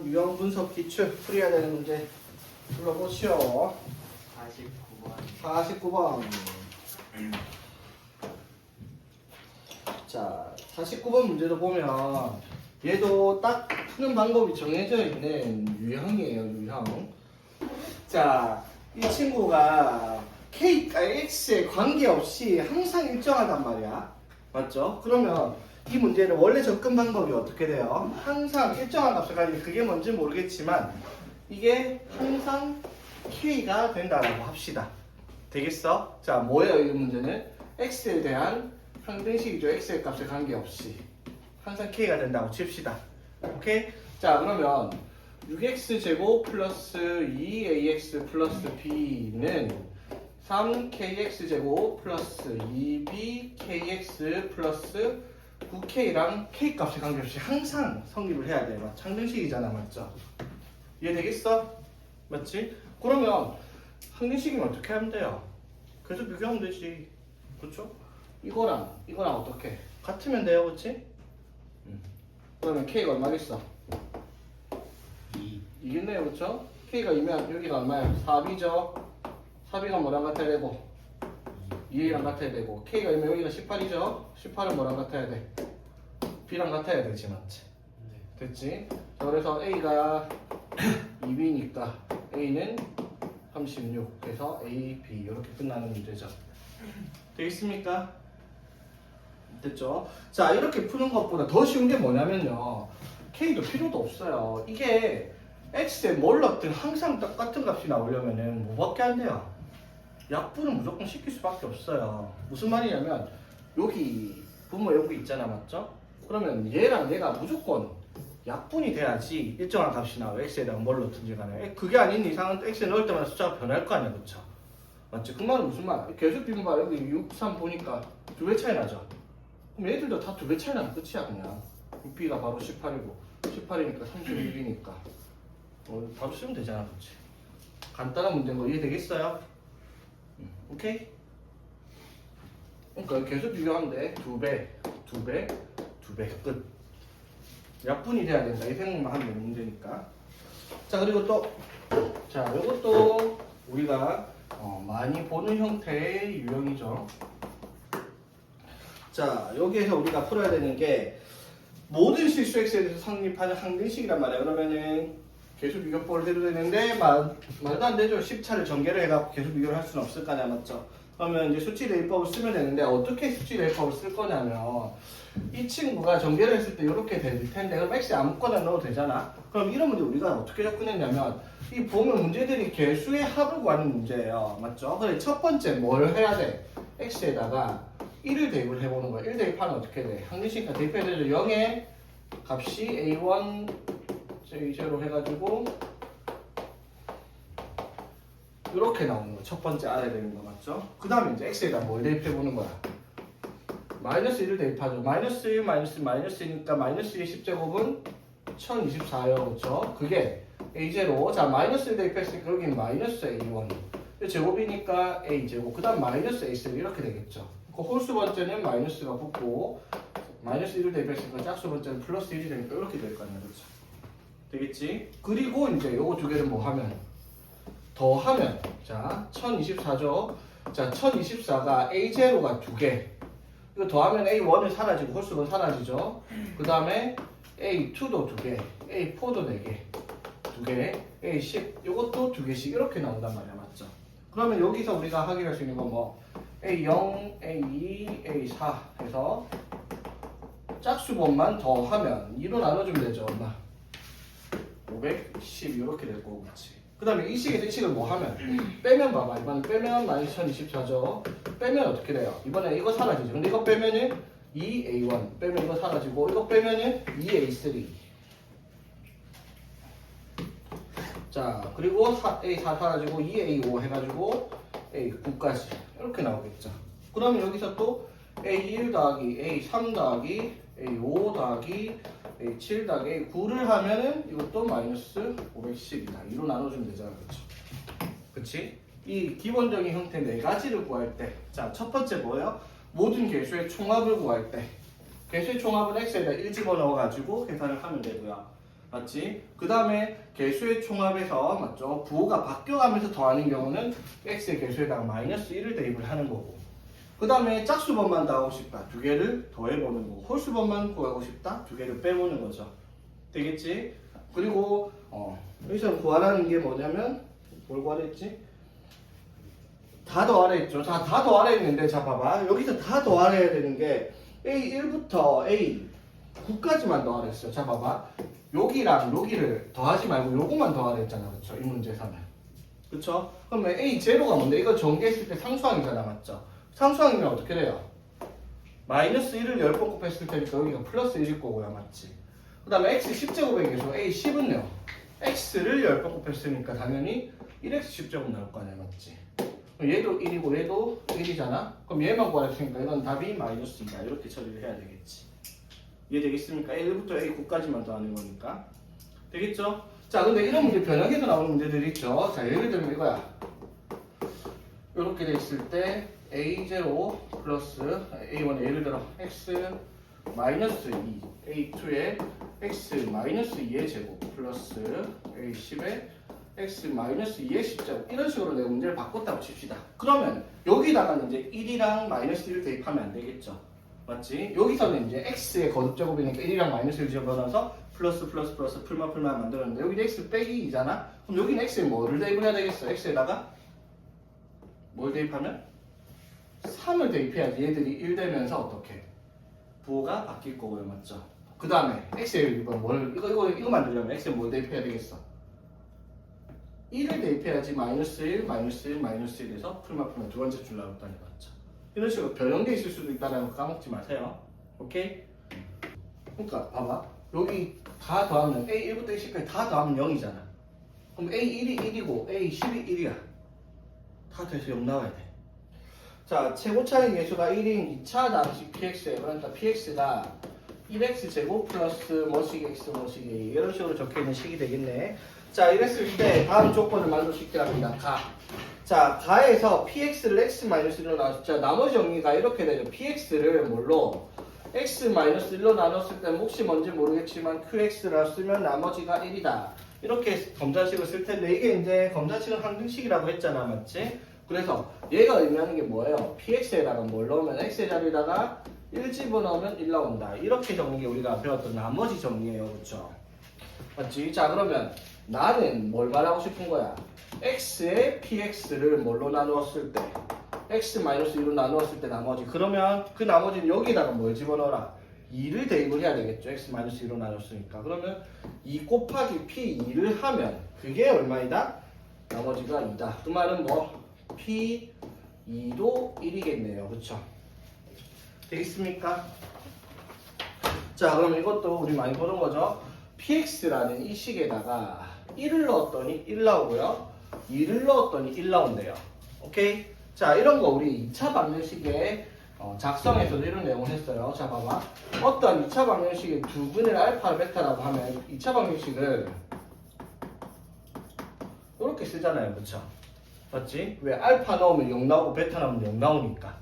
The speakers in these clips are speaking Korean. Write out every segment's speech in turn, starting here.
유형 분석 기출 풀이해야 되는 문제 불러보시오. 49번. 자, 49번 문제도 보면 얘도 딱 푸는 방법이 정해져 있는 유형이에요. 유형. 자, 이 친구가 K가 X에 관계없이 항상 일정하단 말이야. 맞죠? 그러면 이 문제는 원래 접근 방법이 어떻게 돼요? 항상 일정한 값을 가지고 그게 뭔지 모르겠지만 이게 항상 K가 된다라고 합시다. 되겠어? 자, 뭐예요? 이 문제는 X에 대한 항등식이죠. X의 값에 관계없이 항상 K가 된다고 칩시다. 오케이? 자, 그러면 6x제곱 플러스 2ax 플러스 b는 3kx제곱 플러스 2bkx 플러스 9k랑 k 값에 관계없이 항상 성립을 해야 돼요. 맞죠? 항등식이잖아. 맞죠? 이해되겠어? 맞지? 그러면 항등식이면 어떻게 하면 돼요? 계속 비교하면 되지. 그렇죠? 이거랑 어떻게? 같으면 돼요. 그렇지? 그러면 k가 얼마겠어? 2겠네요. 그렇죠? k가 2면 여기가 얼마야? 4b죠? 4b가 뭐랑 같아야 되고 2a랑 같아야 되고 k가 2면 여기가 18이죠? 18은 뭐랑 같아야 돼? b랑 같아야 되지. 맞지? 됐지? 자, 그래서 a가 2b니까 a는 36 그래서 a, b 이렇게 끝나는 문제죠. 되겠습니까? 됐죠? 자, 이렇게 푸는 것보다 더 쉬운 게 뭐냐면요, k도 필요도 없어요. 이게 x에 뭘 넣든 항상 똑같은 값이 나오려면은 뭐밖에 안 돼요? 약분은 무조건 시킬 수밖에 없어요. 무슨 말이냐면 여기 분모 여기 있잖아. 맞죠? 그러면 얘랑 얘가 무조건 약분이 돼야지 일정한 값이 나와요. x에다가 뭘 넣든지 간에. 그게 아닌 이상은 x에 넣을 때마다 숫자가 변할 거 아니야. 그쵸? 맞지? 그 말은 무슨 말? 계속 비문봐. 여기 6, 3 보니까 2배 차이 나죠? 그럼 얘들도 다 2배 차이 나면 끝이야. 그냥 b가 바로 18이고 18이니까 36이니까 바로 쓰면 되잖아. 그치? 간단한 문제인 거 이해되겠어요? 오케이? 그러니까 계속 비교하면 돼. 2배 끝. 약분이 돼야 된다. 이 생각만 하면 되는 문제니까. 자, 그리고 또, 자, 이것도 우리가 많이 보는 형태의 유형이죠. 자, 여기에서 우리가 풀어야 되는 게 모든 실수 x에 대해서 성립하는 항등식이란 말이야. 그러면은 계속 비교법을 해도 되는데 말도 안 되죠. 10차를 전개를 해갖고 계속 비교를 할 수는 없을 거 아니야. 맞죠? 그러면 이제 수치 대입법을 쓰면 되는데 어떻게 수치 대입법을 쓸 거냐면 이 친구가 전개를 했을 때 이렇게 될 텐데 그럼 x에 아무거나 넣어도 되잖아. 그럼 이런 문제 우리가 어떻게 접근했냐면 이 보면 문제들이 개수의 합을 구하는 문제예요. 맞죠? 그래, 첫 번째 뭘 해야 돼? x에다가 1을 대입을 해보는 거야. 1 대입하면 어떻게 돼? 항등식 대입해야 되죠. 0의 값이 a1 j0 해가지고 이렇게 나오는 거. 첫 번째 알아야 되는 거. 맞죠? 그 다음에 이제 x에다 뭘 대입해보는 거야? 마이너스 1을 대입하죠. 마이너스 1, 마이너스니까 마이너스 2의 10제곱은 1024요. 그쵸? 그게 a0. 자, 마이너스 1 대입했으니까 여기는 마이너스 a1. 제곱이니까 a제곱. 그 다음 마이너스 a3 이렇게 되겠죠. 그 홀수 번째는 마이너스가 붙고 마이너스 1을 대입했으니까 짝수 번째는 플러스 1이 되니까 이렇게 될 거 아니야. 그렇죠? 되겠지? 그리고 이제 요거 두 개를 뭐 하면? 더하면 자 1024죠. 자 1024가 a0가 두 개. 이거 더하면 a1은 사라지고 홀수는 사라지죠. 그 다음에 a2도 두 개, a4도 네 개, 두 개, a10 요것도 두 개씩 이렇게 나온단 말이야. 맞죠? 그러면 여기서 우리가 확인할 수 있는 건 뭐 a0, a2, a4 해서 짝수번만 더하면 2로 나눠주면 되죠. 얼마? 510 이렇게 될 거고. 그렇지? 그 다음에 이 식에서 이 식을 뭐 하면 빼면 봐봐. 이번에 빼면 마이너스 1024죠. 빼면 어떻게 돼요? 이번에 이거 사라지죠. 근데 이거 빼면은 2a1 빼면 이거 사라지고 이거 빼면은 2a3. 자, 그리고 a4 사라지고 2a5 해가지고 a9까지 이렇게 나오겠죠. 그러면 여기서 또 a1 더하기 a3 더하기 a5 더하기 a7 더하기 a9를 하면은 이것도 마이너스 510이다. 2로 나눠주면 되잖아. 그렇죠? 그치? 이 기본적인 형태 네 가지를 구할 때, 자, 첫 번째 뭐예요? 모든 개수의 총합을 구할 때 개수의 총합은 x에다 1 집어넣어가지고 계산을 하면 되고요. 맞지? 그 다음에 개수의 총합에서 맞죠? 부호가 바뀌어가면서 더하는 경우는 x의 개수에다가 마이너스 1을 대입을 하는 거고 그 다음에 짝수번만 더하고 싶다. 두 개를 더해보는 거고 홀수번만 구하고 싶다. 두 개를 빼보는 거죠. 되겠지? 그리고 여기서 구하라는 게 뭐냐면 뭘 구하랬지? 다 더하라 했죠. 자, 다 더하라 했는데 자 봐봐. 여기서 다 더하라 해야 되는 게 A1부터 A9까지만 더하라 했어요. 자 봐봐. 여기랑 여기를 더하지 말고 요것만 더하라 했잖아. 그쵸? 이 문제에서는. 그쵸? 그러면 A0가 뭔데? 이거 전개했을 때 상수항이잖아. 맞죠? 상수항이면 어떻게 돼요? 마이너스 1을 10번 곱했을 테니까 여기가 플러스 1일 거고요. 맞지? 그 다음에 x 10제곱의 개수 A10은요. x를 10번 곱했으니까 당연히 1x 10제곱 나올 거 아니야. 맞지? 얘도 1이고 얘도 1이잖아. 그럼 얘만 구하랬으니까 이건 답이 마이너스 2다. 이렇게 처리를 해야 되겠지. 이해되겠습니까? 1부터 A9까지만 더하는 거니까. 되겠죠? 자, 근데 이런 문제 변형해서 나오는 문제들이 있죠. 자, 예를 들면 이거야. 이렇게 돼 있을 때 A0 플러스 A1에 예를 들어 x 마이너스 2, A2에 x 마이너스 2의 제곱 플러스 A10에 x 마이너스 2의 10제곱 이런 식으로 내 문제를 바꿨다고 칩시다. 그러면 여기다가는 이제 1이랑 마이너스 1을 대입하면 안 되겠죠. 맞지? 여기서는 이제 x의 거듭제곱이니까 1이랑 마이너스 1을 집어넣어서 플러스 풀만 만들었는데 여기 x 빼기 2잖아? 그럼 여기는 x에 뭐를 대입해야 되겠어? x에다가 뭘 대입하면? 3을 대입해야지 얘들이 1 되면서 어떻게? 부호가 바뀔 거고요. 맞죠? 그 다음에 x에 이거 만들려면 x에 뭘 대입해야 되겠어? 1을 대입해야지 마이너스 1 마이너스 1에서 풀만 두 번째 줄 나왔다니 맞죠? 이런 식으로 변형돼 있을 수도 있다는 거 까먹지 마세요. 오케이? 그러니까 봐봐. 여기 다 더하면 A1부터 A10까지 다 더하면 0이잖아. 그럼 A1이 1이고 A10이 1이야. 다 돼서 0 나와야 돼. 자, 최고차의 개수가 1인 2차 남식 px에 그러니까 px가 1x 제곱 플러스 뭐식 x 뭐식 a 이런 식으로 적혀있는 식이 되겠네. 자, 이랬을 때 다음 조건을 만족시켜야 합니다. 자, 가에서 px를 x-1로 나눴을 때 나머지 정리가 이렇게 되죠. px를 뭘로? x-1로 나눴을 때 몫이 뭔지 모르겠지만 qx를 쓰면 나머지가 1이다. 이렇게 검산식을 쓸 텐데 이게 이제 검산식은 항등식이라고 했잖아. 맞지? 그래서 얘가 의미하는 게 뭐예요? px에다가 뭘 넣으면 x의 자리에다가 1 집어넣으면 1 나온다. 이렇게 정리 우리가 배웠던 나머지 정리예요. 그렇죠? 맞지? 자, 그러면 나는 뭘 말하고 싶은 거야? x의 px를 뭘로 나누었을 때 x-1로 나누었을 때 나머지 그러면 그 나머지는 여기다가 뭘 집어넣어라? 2를 대입을 해야 되겠죠. x-1로 나눴으니까 그러면 2 곱하기 p2를 하면 그게 얼마이다? 나머지가 2다. 그 말은 뭐? p2도 1이겠네요. 그쵸? 되겠습니까? 자, 그럼 이것도 우리 많이 보는 거죠. px라는 이 식에다가 1을 넣었더니 1 나오고요. 2를 넣었더니 1 나온대요. 오케이? 자, 이런 거 우리 2차 방정식에 작성에서도 이런 내용을 했어요. 자, 봐봐. 어떤 2차 방정식의 두 분의 알파, 베타라고 하면 2차 방정식을 이렇게 쓰잖아요. 그쵸? 맞지? 왜 알파 넣으면 0 나오고 베타 넣으면 0 나오니까.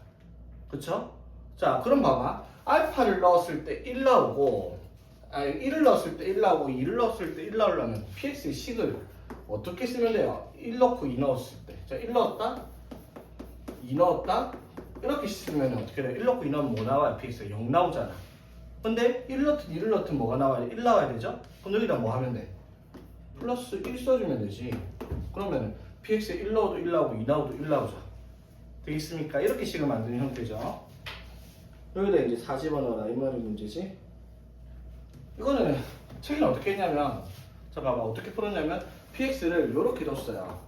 그쵸? 자, 그럼 봐봐. 알파를 넣었을 때 1 나오고 1을 넣었을 때 1 나오고 2를 넣었을 때 1 나오려면 px의 식을 어떻게 쓰면 돼요? 1 넣고 2 넣었을 때. 자, 1 넣었다? 2 넣었다? 이렇게 쓰면 어떻게 돼요? 1 넣고 2 넣으면 뭐 나와요? px가 0 나오잖아. 근데 1 넣든 2를 넣든 뭐가 나와야 돼? 1 나와야 되죠? 그럼 여기다 뭐 하면 돼? 플러스 1 써주면 되지. 그러면 px에 1 넣어도 1 나오고 2 나오도 1 나오죠. 되겠습니까? 이렇게 식을 만드는 형태죠. 여기다 이제 4 집어넣어라. 이 말이 문제지. 이거는 책은 어떻게 했냐면 자, 봐봐. 어떻게 풀었냐면 px를 이렇게 뒀어요.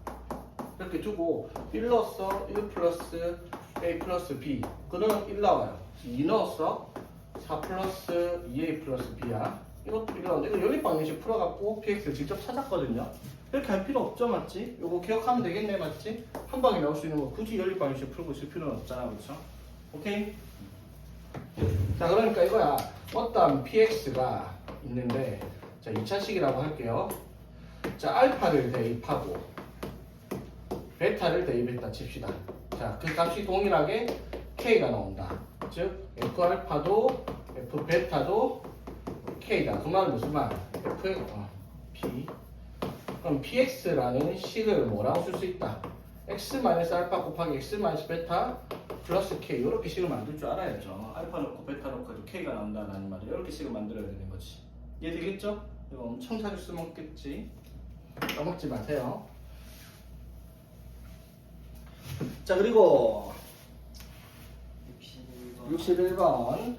이렇게 두고 1 넣었어. 1 플러스 a 플러스 b. 그러면 1 나와요. 2 넣었어. 4 플러스 2a 플러스 b야. 이것도 1 나오는데 이거 연립 방정식 풀어갖고 px를 직접 찾았거든요. 이렇게 할 필요 없죠. 맞지? 요거 기억하면 되겠네. 맞지? 한 방에 나올 수 있는 거 굳이 연립 방정식 풀고 있을 필요는 없잖아. 그렇죠? 오케이? 자, 그러니까 이거야. 어떤 px가 있는데 자, 2차식이라고 할게요. 자, 알파를 대입하고 베타를 대입했다 칩시다. 자, 그 값이 동일하게 k가 나온다. 즉 f 알파도 f 베타도 k다. 그 말은 무슨 말? f p 그럼 px라는 식을 뭐라고 쓸 수 있다? x-알파 곱하기 x-베타 플러스 k 이렇게 식을 만들 줄 알아야죠. 알파 넣고 베타 넣고 해도 k가 나온다는 말이에요. 이렇게 식을 만들어야 되는 거지. 이해되겠죠? 이거 엄청 자주 쓰먹겠지? 까먹지 마세요. 자, 그리고 61번.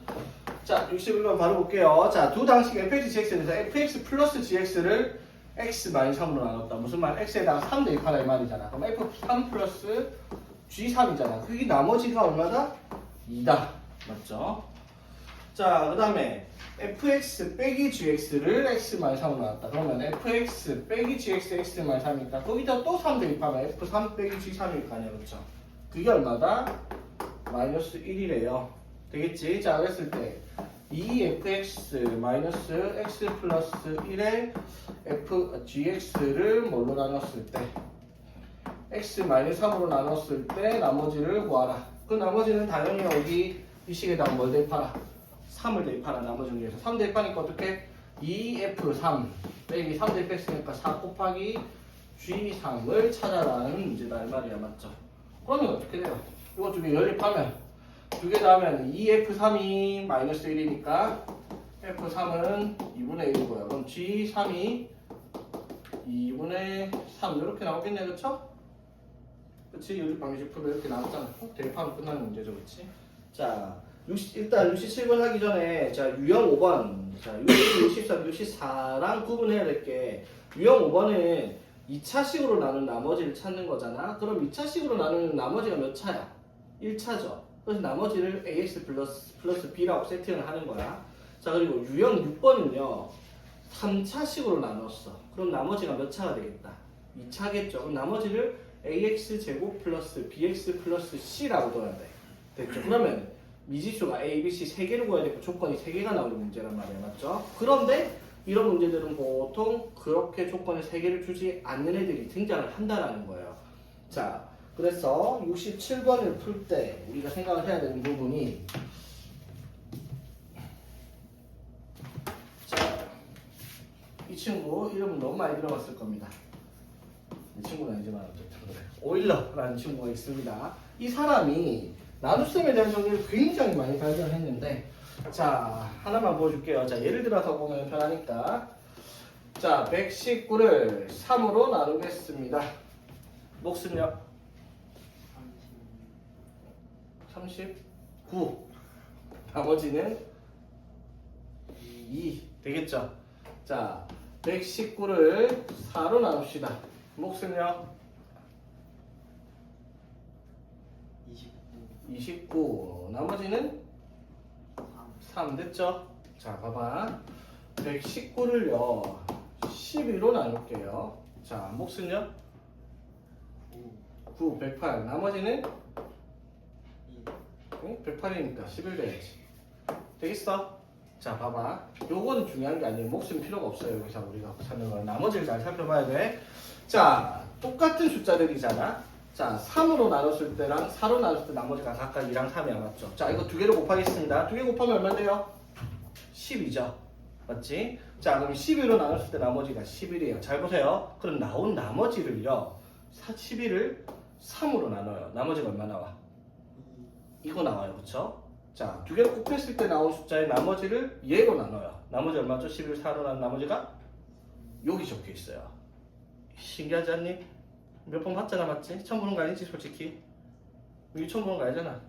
자, 61번 바로 볼게요. 자, 두 당식 fx, gx에 대해서 fx 플러스 gx를 x-3으로 나눴다. 무슨 말? x에다가 3 대입하라 이 말이잖아. 그럼 f3 플러스 g3이잖아. 그게 나머지가 얼마다? 2다. 맞죠? 자, 그 다음에 fx 빼기 gx를 x-3으로 나눴다. 그러면 fx 빼기 gx x-3이니까 거기다 또 3 대입하면 f3 빼기 g3일 거 아니야. 그렇죠? 그게 얼마다? 마이너스 1이래요. 되겠지? 자, 그랬을 때 2fx 마이너스 x 플러스 1에 gx를 뭘로 나눴을 때 x-3으로 나눴을 때 나머지를 구하라. 그 나머지는 당연히 여기 이 식에다가 뭘 대입하라? 3을 대입하라. 나머지 중에서 3 대입하니까 어떻게? 2f3 빼기 3 대입했으니까 4 곱하기 g3을 찾아라는 문제다 이 말이야. 맞죠? 그러면 어떻게 돼요? 이거 두 개 연립하면 두 개 더하면 2f3이 마이너스 1이니까 f3은 2분의 1이고요. 그럼 g3이 2분의 3 이렇게 나오겠네. 그쵸? 그치? 연립 방식표로 이렇게 나왔잖아. 대입하면 끝나는 문제죠. 그치? 자, 일단 67번 하기 전에 자 유형 5번 자 63, 64랑 구분해야 될 게 유형 5번은 2차식으로 나눈 나머지를 찾는 거잖아. 그럼 2차식으로 나누는 나머지가 몇 차야? 1차죠. 그래서 나머지를 ax 플러스 b라고 세팅을 하는 거야. 자, 그리고 유형 6번은요 3차식으로 나눴어. 그럼 나머지가 몇 차가 되겠다? 2차겠죠. 그럼 나머지를 ax 제곱 플러스 bx 플러스 c라고 둬야 돼. 됐죠? 그러면 미지수가 a, b, c 3개를 구해야 되고 조건이 3개가 나오는 문제란 말이야. 맞죠? 그런데 이런 문제들은 보통 그렇게 조건을 3개를 주지 않는 애들이 등장을 한다라는 거예요. 자, 그래서 67번을 풀 때 우리가 생각을 해야 되는 부분이 자, 이 친구 이름은 너무 많이 들어봤을 겁니다. 이 친구는 아니지만 어쨌든 오일러라는 친구가 있습니다. 이 사람이 나눗셈에 대한 정리를 굉장히 많이 발견했는데 자, 하나만 보여줄게요. 자, 예를 들어서 보면 편하니까 자, 119를 3으로 나누겠습니다. 몫은요? 39. 나머지는 2 되겠죠? 자, 119를 4로 나눕시다. 몫은요? 29. 나머지는 3 됐죠? 자, 봐봐. 119를요 12로 나눌게요. 자, 몫은요? 9, 108. 나머지는 108이니까 11 돼야지. 되겠어? 자, 봐봐. 요거는 중요한 게 아니에요. 몫은 필요가 없어요. 여기서 우리가 찾는 건. 나머지를 잘 살펴봐야 돼. 자, 똑같은 숫자들이잖아. 자, 3으로 나눴을 때랑 4로 나눴을 때 나머지가 각각 2랑 3이야. 맞죠? 자, 이거 두 개를 곱하겠습니다. 두 개 곱하면 얼마인데요? 10이죠. 맞지? 자, 그럼 12로 나눴을 때 나머지가 11이에요. 잘 보세요. 그럼 나온 나머지를요. 11을 3으로 나눠요. 나머지가 얼마 나와? 이거 나와요. 그쵸? 자, 두 개를 곱했을 때 나온 숫자의 나머지를 얘로 나눠요. 나머지 얼마죠? 11을 4로 나눈 나머지가 여기 적혀 있어요. 신기하지 않니? 몇 번 봤잖아. 맞지? 처음 보는 거 아니지? 솔직히 이게 처음 보는 거 아니잖아.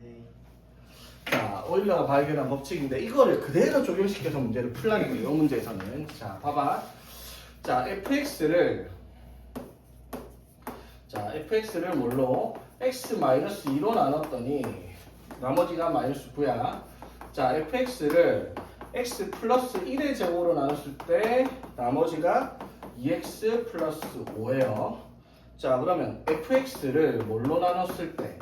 네. 자, 오일러가 발견한 법칙인데 이거를 그대로 적용시켜서 문제를 풀라는 거예요. 이 문제에서는. 자, 봐봐. 자, fx를 뭘로? x-2로 나눴더니 나머지가 마이너스 9야. 자, fx를 x 플러스 1의 제곱으로 나눴을 때 나머지가 2x 플러스 5예요. 자, 그러면 fx를 뭘로 나눴을 때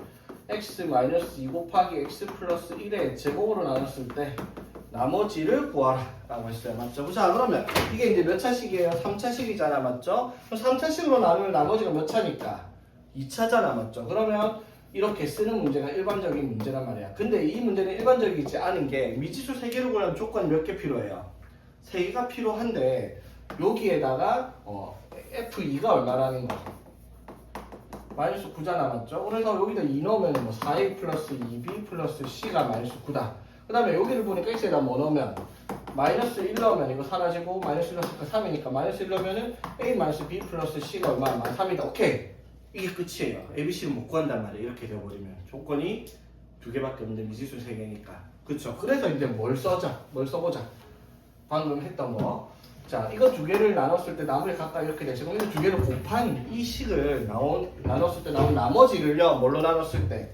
x-2 곱하기 x 플러스 1의 제곱으로 나눴을 때 나머지를 구하라 라고 했어요. 맞죠? 자, 그러면 이게 이제 몇 차식이에요? 3차식이잖아. 맞죠? 그럼 3차식으로 나누면 나머지가 몇 차니까? 2차잖아. 맞죠? 그러면 이렇게 쓰는 문제가 일반적인 문제란 말이야. 근데 이 문제는 일반적이지 않은 게 미지수 3개를 구하려면 조건이 몇 개 필요해요? 3개가 필요한데 여기에다가 F2가 얼마라는 거? 마이너스 9잖아, 맞죠? 그래서 여기다 2 넣으면 뭐 4A 플러스 2B 플러스 C가 마이너스 9다. 그 다음에 여기를 보니까 X에다 뭐 넣으면 마이너스 1 넣으면 이거 사라지고 마이너스 1 넣으니까 3이니까 마이너스 1 넣으면은 A 마이너스 B 플러스 C가 얼마? 3이다. 오케이. 이게 끝이에요. ABC를 못 구한단 말이에요. 이렇게 돼버리면. 조건이 2개밖에 없는데 미지수 3개니까. 그쵸? 그래서 이제 뭘 써보자. 방금 했던 거. 자, 이거 2개를 나눴을 때 나머지 각각 이렇게 되시고, 이거 2개를 곱한 이 식을 나눴을 때 나온 나머지를요, 뭘로 나눴을 때?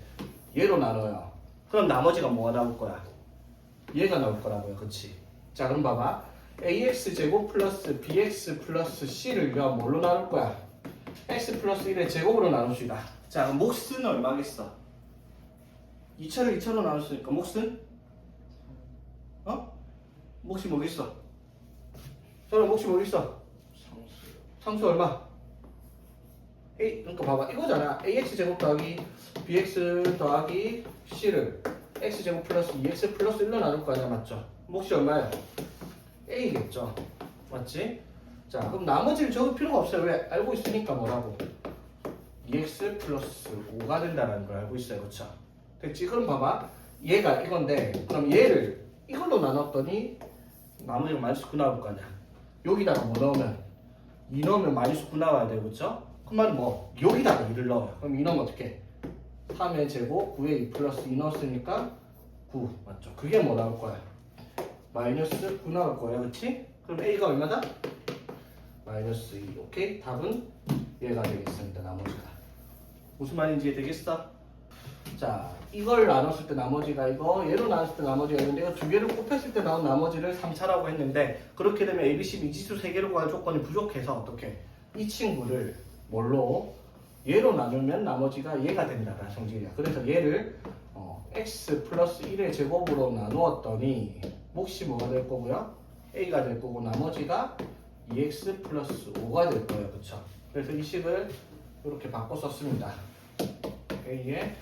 얘로 나눠요. 그럼 나머지가 뭐가 나올 거야? 얘가 나올 거라고요. 그치? 자, 그럼 봐봐. AX제곱 플러스 BX 플러스 C를요, 뭘로 나눌 거야? X 플러스 1의 제곱으로 나눕시다. 자, 그럼 몫은 얼마겠어? 2차를 2차로 나눴으니까 몫은? 몫이 뭐겠어? 저는 몫이 뭐겠어? 상수 얼마? 그러니까 봐봐, 이거잖아. AX제곱 더하기 BX 더하기 C를 X제곱 플러스 2X 플러스 1로 나눌 거 아니야, 맞죠? 몫이 얼마야? A겠죠? 맞지? 자, 그럼 나머지를 적을 필요가 없어요. 왜? 알고 있으니까 뭐라고? 2X 플러스 5가 된다는 걸 알고 있어요. 그쵸? 됐지? 그럼 봐봐. 얘가 이건데, 그럼 얘를 이걸로 나눴더니 나머지가 마이너스 9 나올 거 아니야. 여기다가 뭐 넣으면 2 넣으면 마이너스 9 나와야 돼요. 그쵸? 그 말은 뭐? 여기다가 2를 넣어요. 그럼 2 넣으면 어떻게? 3의 제곱 9에 2 플러스 2 넣었으니까 9 맞죠? 그게 뭐 나올 거야? 마이너스 9 나올 거야. 그치? 그럼 A가 얼마다? 마이너스 2. 오케이? 답은 얘가 되겠습니다. 나머지가. 무슨 말인지 이해되겠어? 자, 이걸 나눴을 때 나머지가 이거, 얘로 나눴을 때 나머지가 있는데, 이거 2개를 곱했을 때 나온 나머지를 3차라고 했는데, 그렇게 되면 ABC 미지수 3개로 구할 조건이 부족해서 어떻게? 이 친구를 뭘로? 얘로 나누면 나머지가 얘가 된다가 성질이야. 그래서 얘를 x 플러스 1의 제곱으로 나누었더니 몫이 뭐가 될 거고요? a가 될 거고 나머지가 2x 플러스 5가 될 거예요. 그쵸? 그래서 이 식을 이렇게 바꿔 썼습니다. a에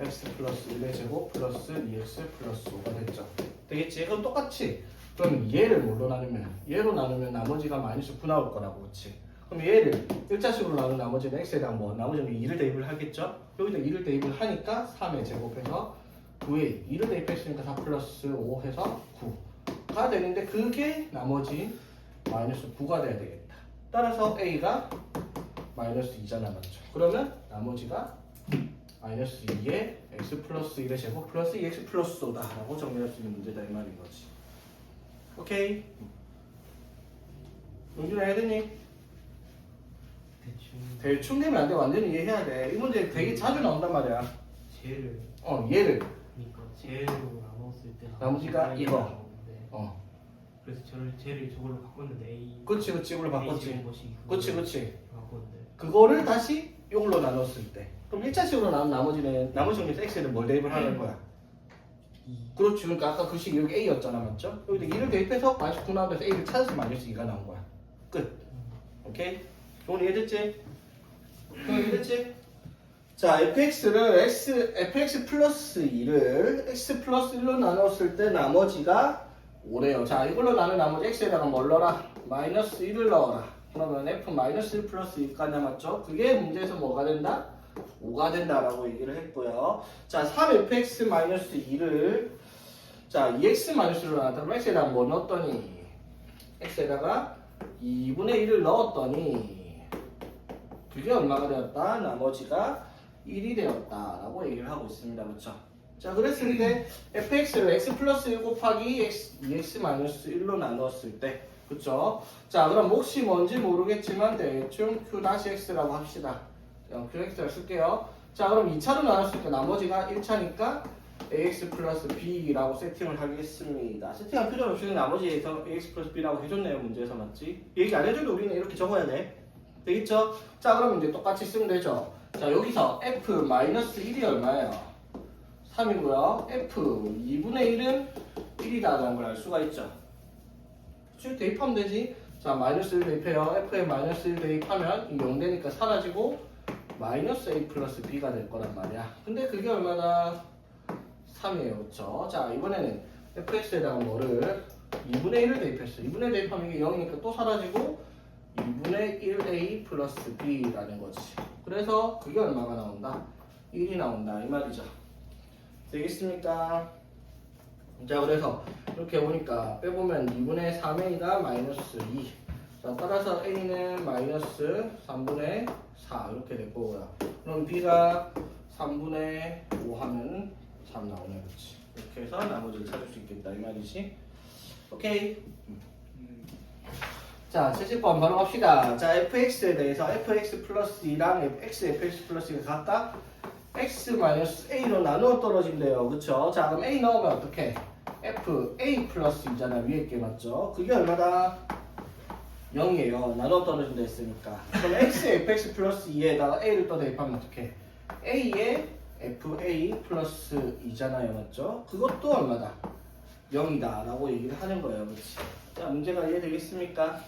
x 플러스 1의 제곱 플러스 2x 플러스 5가 됐죠. 되겠지? 그럼 똑같이 그럼 얘를 뭘로 나누면? 얘로 나누면 나머지가 마이너스 9 나올 거라고. 그치? 그럼 얘를 1자식으로 나눈 나머지는 x에다 뭐 나머지는 2를 대입을 하겠죠? 여기다 2를 대입을 하니까 3의 제곱해서 9에 2를 대입했으니까 4 플러스 5 해서 9가 되는데 그게 나머지 마이너스 9가 돼야 되겠다. 따라서 a가 마이너스 2잖아. 맞죠? 그러면 나머지가 마이너스 2에 x 플러스 1의 제곱 플러스 2x 플러스 5다 라고 정리할 수 있는 문제다 이 말인 거지. 오케이? 용준아 해야 되니? 대충 되면 안 돼. 완전히 이해해야 돼. 이 문제 되게 자주 나온단 말이야. 쟤를 얘를 그러니까 쟤로 나눴을 때 나머지가 이거. 나오는데, 그래서 쟤를 저걸로 바꿨는데 A 그치 이걸로 바꿨지. 제곱식 그치 바꿨는데 그거를 다시 이걸로 나눴을 때 그럼 1차식으로 나눈 나머지 중에서 x는 뭘 대입을 하는 거야? 2 그렇지. 그러니까 아까 그 식이 여기 a였잖아. 맞죠? 여기다 2를 대입해서 마이너스 9 나오면서 a를 찾아서 마이너스 2가 나온 거야. 끝. 오케이? 좋은 이해됐지? 이해됐지? 자, fx를 fx 플러스 2를 x 플러스 1로 나눴을 때 나머지가 5래요. 자, 이걸로 나눈 나머지 x에다가 뭘 넣어라? 마이너스 1을 넣어라. 그러면 f 마이너스 1 플러스 2까지 남았죠? 그게 문제에서 뭐가 된다? 5가 된다라고 얘기를 했고요. 자, 3fx 마이너스 2를 자, 2x 마이너스로 나타나면 x에다가 뭐 넣었더니 x에다가 2분의 1을 넣었더니 그게 얼마가 되었다? 나머지가 1이 되었다라고 얘기를 하고 있습니다. 그렇죠? 자, 그랬을 때 fx를 x 플러스 1 곱하기 2x 마이너스 1로 나눴을 때 그쵸? 자, 그럼 몫이 뭔지 모르겠지만 대충 q-x라고 합시다. qx를 쓸게요. 자, 그럼 2차로 나눴을 때 나머지가 1차니까 ax 플러스 b라고 세팅을 하겠습니다. 세팅할 필요 없이 나머지에서 ax 플러스 b라고 해줬네요. 문제에서 맞지? 얘기 안 해줘도 우리는 이렇게 적어야 돼. 되겠죠? 자, 그럼 이제 똑같이 쓰면 되죠. 자, 여기서 f 마이너스 1이 얼마예요? 3이고요. f 2분의 1은 1이다라는 걸 알 수가 있죠. 그치? 대입하면 되지. 자, 마이너스 1 대입해요. f에 마이너스 1 대입하면 이 0 되니까 사라지고 마이너스 a 플러스 b가 될 거란 말이야. 근데 그게 얼마나? 3이에요. 그쵸? 자, 이번에는 fx에다가 뭐를 2분의 1을 대입했어. 2분의 1 대입하면 이게 0이니까 또 사라지고 2분의 1a 플러스 b라는 거지. 그래서 그게 얼마가 나온다? 1이 나온다 이 말이죠. 되겠습니까? 자, 그래서 이렇게 보니까 빼보면 2분의 3a가 마이너스 2. 자, 따라서 a는 마이너스 3분의 4 이렇게 될 거고요. 그럼 b가 3분의 5 하면 3 나오네. 그렇지. 이렇게 해서 나머지를 찾을 수 있겠다 이 말이지. 오케이. 자, 70번 바로 갑시다. 자, fx에 대해서 fx 플러스 2랑 x fx 플러스 2가 각각 x 마이너스 a로 나누어 떨어진대요. 그쵸? 자, 그럼 a 넣으면 어떡해? f a 플러스 2잖아. 위에 게 맞죠? 그게 얼마다? 0이에요. 나눠 떨어진다 했으니까. 그럼 x fx 플러스 2에다가 a를 또 대입하면 어떡해? a에 fa 플러스 2잖아요. 맞죠? 그것도 얼마다? 0이다 라고 얘기를 하는 거예요. 그렇지? 자, 문제가 이해되겠습니까?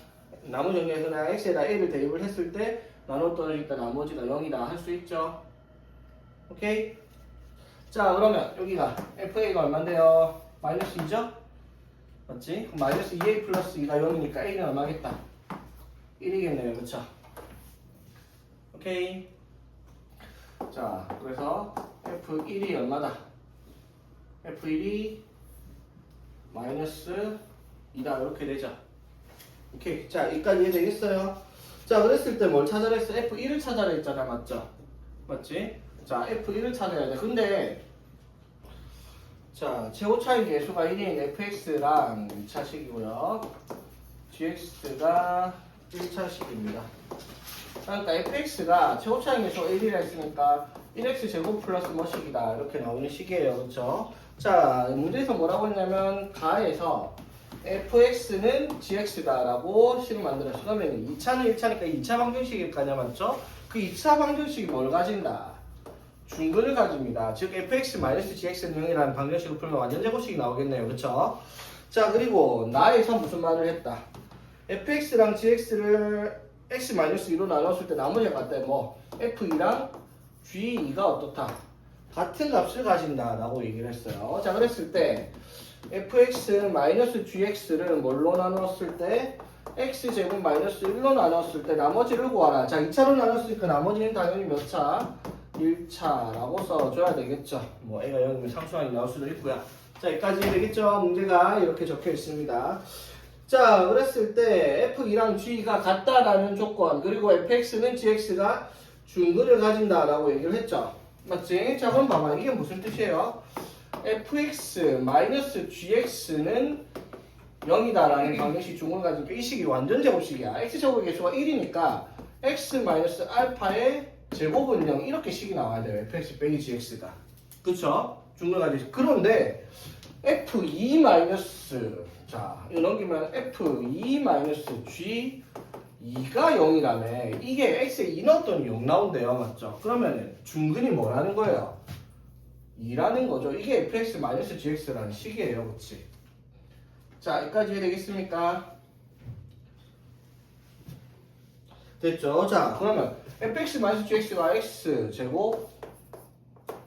나무 정리에서 그냥 x에다 a를 대입을 했을 때 나눠 떨어질 때 나머지가 0이다 할 수 있죠? 오케이? 자, 그러면 여기가 fa가 얼만데요? 마이너스 2죠? 맞지? 그럼 마이너스 2a 플러스 2가 0이니까 a는 얼마겠다? 1이겠네요. 그쵸? 오케이? 자, 그래서 f1이 얼마다? f1이 마이너스 2다 이렇게 되죠. 오케이. 자, 여기까지 이해되겠어요? 자, 그랬을 때 뭘 찾아라 했어? f1을 찾아라 했잖아. 맞죠? 맞지? 자, f1을 찾아야 돼. 근데 자, 최고차의 계수가 1인 fx랑 2차식이고요. gx가 1차식입니다. 그러니까 fx가 최고차의 계수가 1이라 했으니까 1x 제곱 플러스 뭐식이다 이렇게 나오는 식이에요. 그렇죠? 자, 문제에서 뭐라고 했냐면 가에서 fx는 gx다 라고 식을 만들었어. 그러면 2차는 1차니까 2차 방정식일 거 아니야. 맞죠? 그 2차 방정식이 뭘 가진다? 중근을 가집니다. 즉 fx-gx는 0이라는 방정식을 풀면 완전제곱식이 나오겠네요. 그쵸? 자, 그리고 나에서 무슨 말을 했다? fx랑 gx를 x-2로 나눴을 때 나머지가 같다. 뭐 f2랑 g2가 어떻다? 같은 값을 가진다 라고 얘기를 했어요. 자, 그랬을 때 fx-gx를 뭘로 나눴을 때 x제곱 마이너스 1로 나눴을 때 나머지를 구하라. 자, 2차로 나눴으니까 나머지는 당연히 몇 차? 1차라고 써줘야 되겠죠. 뭐 애가 0이면 상수항이 나올 수도 있고요. 자, 여기까지 되겠죠. 문제가 이렇게 적혀 있습니다. 자, 그랬을 때 f2랑 g가 같다라는 조건, 그리고 fx는 gx가 중근을 가진다라고 얘기를 했죠. 맞지? 자, 그럼 봐봐. 이게 무슨 뜻이에요? fx-gx는 0이다라는 방정식 중근을 가지니까 이 식이 완전 제곱식이야. x제곱의 개수가 1이니까 x-알파의 제곱은 0 이렇게 식이 나와야 돼요. fx 빼기 gx가. 그쵸? 중근을 가지고. 그런데 f2 마이너스 자, 이거 넘기면 f2-g 2가 0이라며. 이게 x에 2 넣었더니 0 나온대요. 맞죠? 그러면 중근이 뭐라는 거예요? 2라는 거죠. 이게 fx-gx라는 식이에요. 그치? 자, 여기까지 이해되겠습니까? 됐죠? 자, 그러면 fx-gx가 x제곱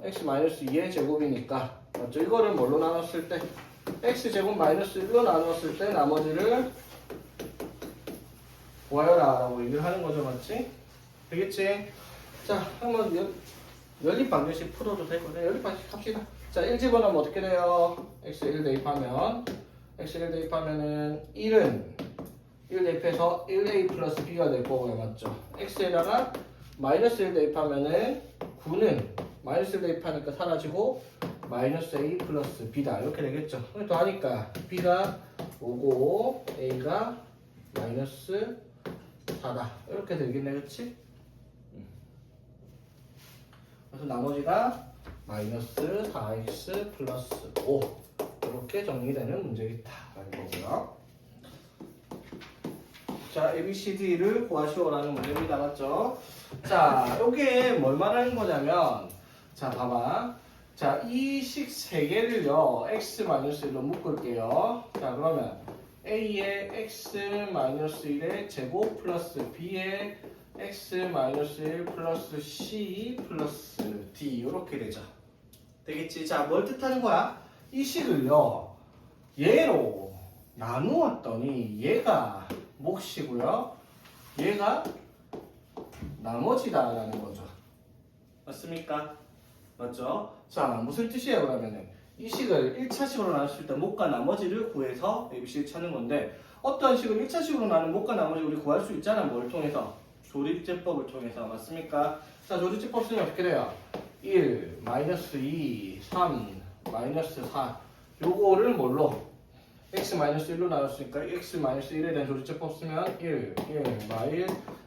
x-2의 제곱이니까 맞죠? 이거를 뭘로 나눴을 때 x제곱 마이너스 1로 나눴을 때 나머지를 구하여라 라고 얘기를 하는 거죠. 맞지? 되겠지? 자, 한번 연립 방정식 풀어도 되거든요. 연립 방정식 합시다. 자, 1 집어넣으면 어떻게 돼요? x1 대입하면 x1 대입하면은 1은 1 대입해서 1a 플러스 b가 될 거고요. 맞죠? x에다가 마이너스 1 대입하면은 9는 마이너스 1 대입하니까 사라지고 마이너스 a 플러스 b다 이렇게 되겠죠. 또 하니까 b가 5고 a가 마이너스 4다 이렇게 되겠네. 그치? 그래서 나머지가 마이너스 4x 플러스 5 이렇게 정리되는 문제겠다 라는 거고요. 자, ABCD를 구하시오라는 문제입니다. 맞죠? 자, 요게 뭘 말하는 거냐면 자, 봐봐. 자, 이 식 3개를요 x-1로 묶을게요. 자, 그러면 a의 x-1의 제곱 플러스 b의 x-1 플러스 c 플러스 d 이렇게 되죠. 되겠지? 자, 뭘 뜻하는 거야? 이 식을요 얘로 나누었더니 얘가 몫이고요. 얘가 나머지다라는 거죠. 맞습니까? 맞죠? 자, 무슨 뜻이에요, 그러면은? 이 식을 1차식으로 나눴을 때 몫과 나머지를 구해서 ABC를 찾는 건데, 어떤 식을 1차식으로 나눈 몫과 나머지를 우리 구할 수 있잖아. 뭘 통해서? 조립제법을 통해서. 맞습니까? 자, 조립제법 쓰면 어떻게 돼요? 1, 마이너스 2, 3, 마이너스 4. 요거를 뭘로? x-1로 나눴으니까 x-1에 대한 조립제법 쓰면 1, 1,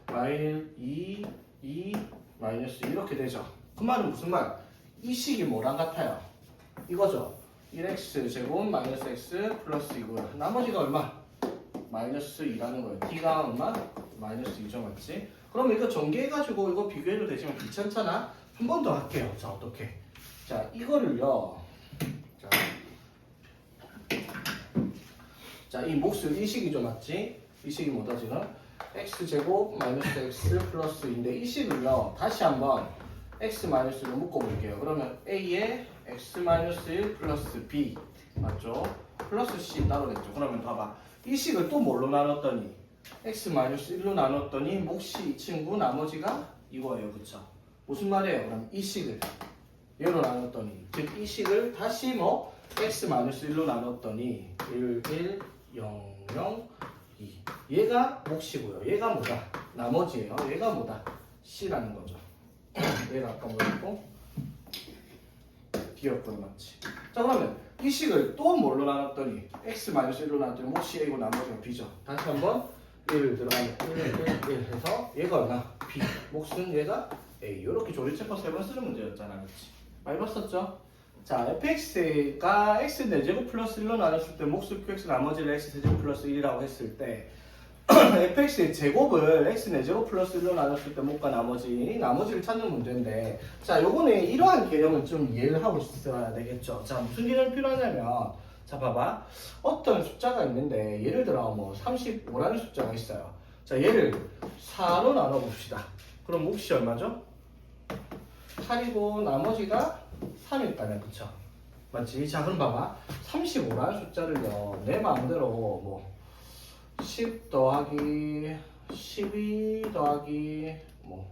마일, 2, 2, 마이너스 이렇게 되죠. 그 말은 무슨 말? 이 식이 뭐랑 같아요? 이거죠. 1x 제곱 마이너스 x 플러스 2고요. 나머지가 얼마? 마이너스 2라는 거예요. t가 얼마? 마이너스 2죠, 맞지? 그러면 이거 전개해가지고 이거 비교해도 되지만 귀찮잖아? 한 번 더 할게요. 자, 어떻게? 자, 이거를요. 자, 이 몫을 이 식이죠, 맞지? 이 식이 뭐다 지금? x 제곱 마이너스 x 플러스 2인데 이 식을요. 다시 한번 x 마이너스로 묶어볼게요. 그러면 a에 x 마이너스 1 플러스 b 맞죠? 플러스 c 따로 냈죠. 그러면 봐봐. 이 식을 또 뭘로 나눴더니 x 마이너스 1로 나눴더니 몫이 이 친구 나머지가 이거예요. 그쵸? 무슨 말이에요? 그럼 이 식을 얘로 나눴더니 즉 이 식을 다시 뭐 x 마이너스 1로 나눴더니 1, 1, 0, 0, 2 얘가 몫이고요. 얘가 뭐다? 나머지예요. 얘가 뭐다? c라는 거죠. 얘가 아까 뭐였고? b였고요. 맞지? 자, 그러면 이 식을 또 뭘로 나눴더니 x-1로 나눴더니 몫이 a고 나머지가 b죠. 다시 한번 1을 들어가면 1 해서 얘가 얼마? b. 몫은 얘가 a. 이렇게 조립제법 3번 쓰는 문제였잖아. 그렇지? 많이 봤었죠? 자, fx가 x 4제곱 플러스 1로 나눴을 때 몫을 qx 나머지를 x 3제곱 플러스 1이라고 했을 때 fx의 제곱을 x 4제곱 플러스 1로 나눴을 때 몫과 나머지를 찾는 문제인데, 자, 요번에 이러한 개념을 좀 이해를 하고 있어야 되겠죠. 자, 무슨 개념이 필요하냐면, 자, 봐봐. 어떤 숫자가 있는데, 예를 들어 뭐 35라는 숫자가 있어요. 자, 얘를 4로 나눠봅시다. 그럼 몫이 얼마죠? 8이고 나머지가 3일 거네, 그쵸? 맞지? 자, 그럼 봐봐. 35라는 숫자를요, 내 마음대로 뭐 10 더하기 12 더하기 뭐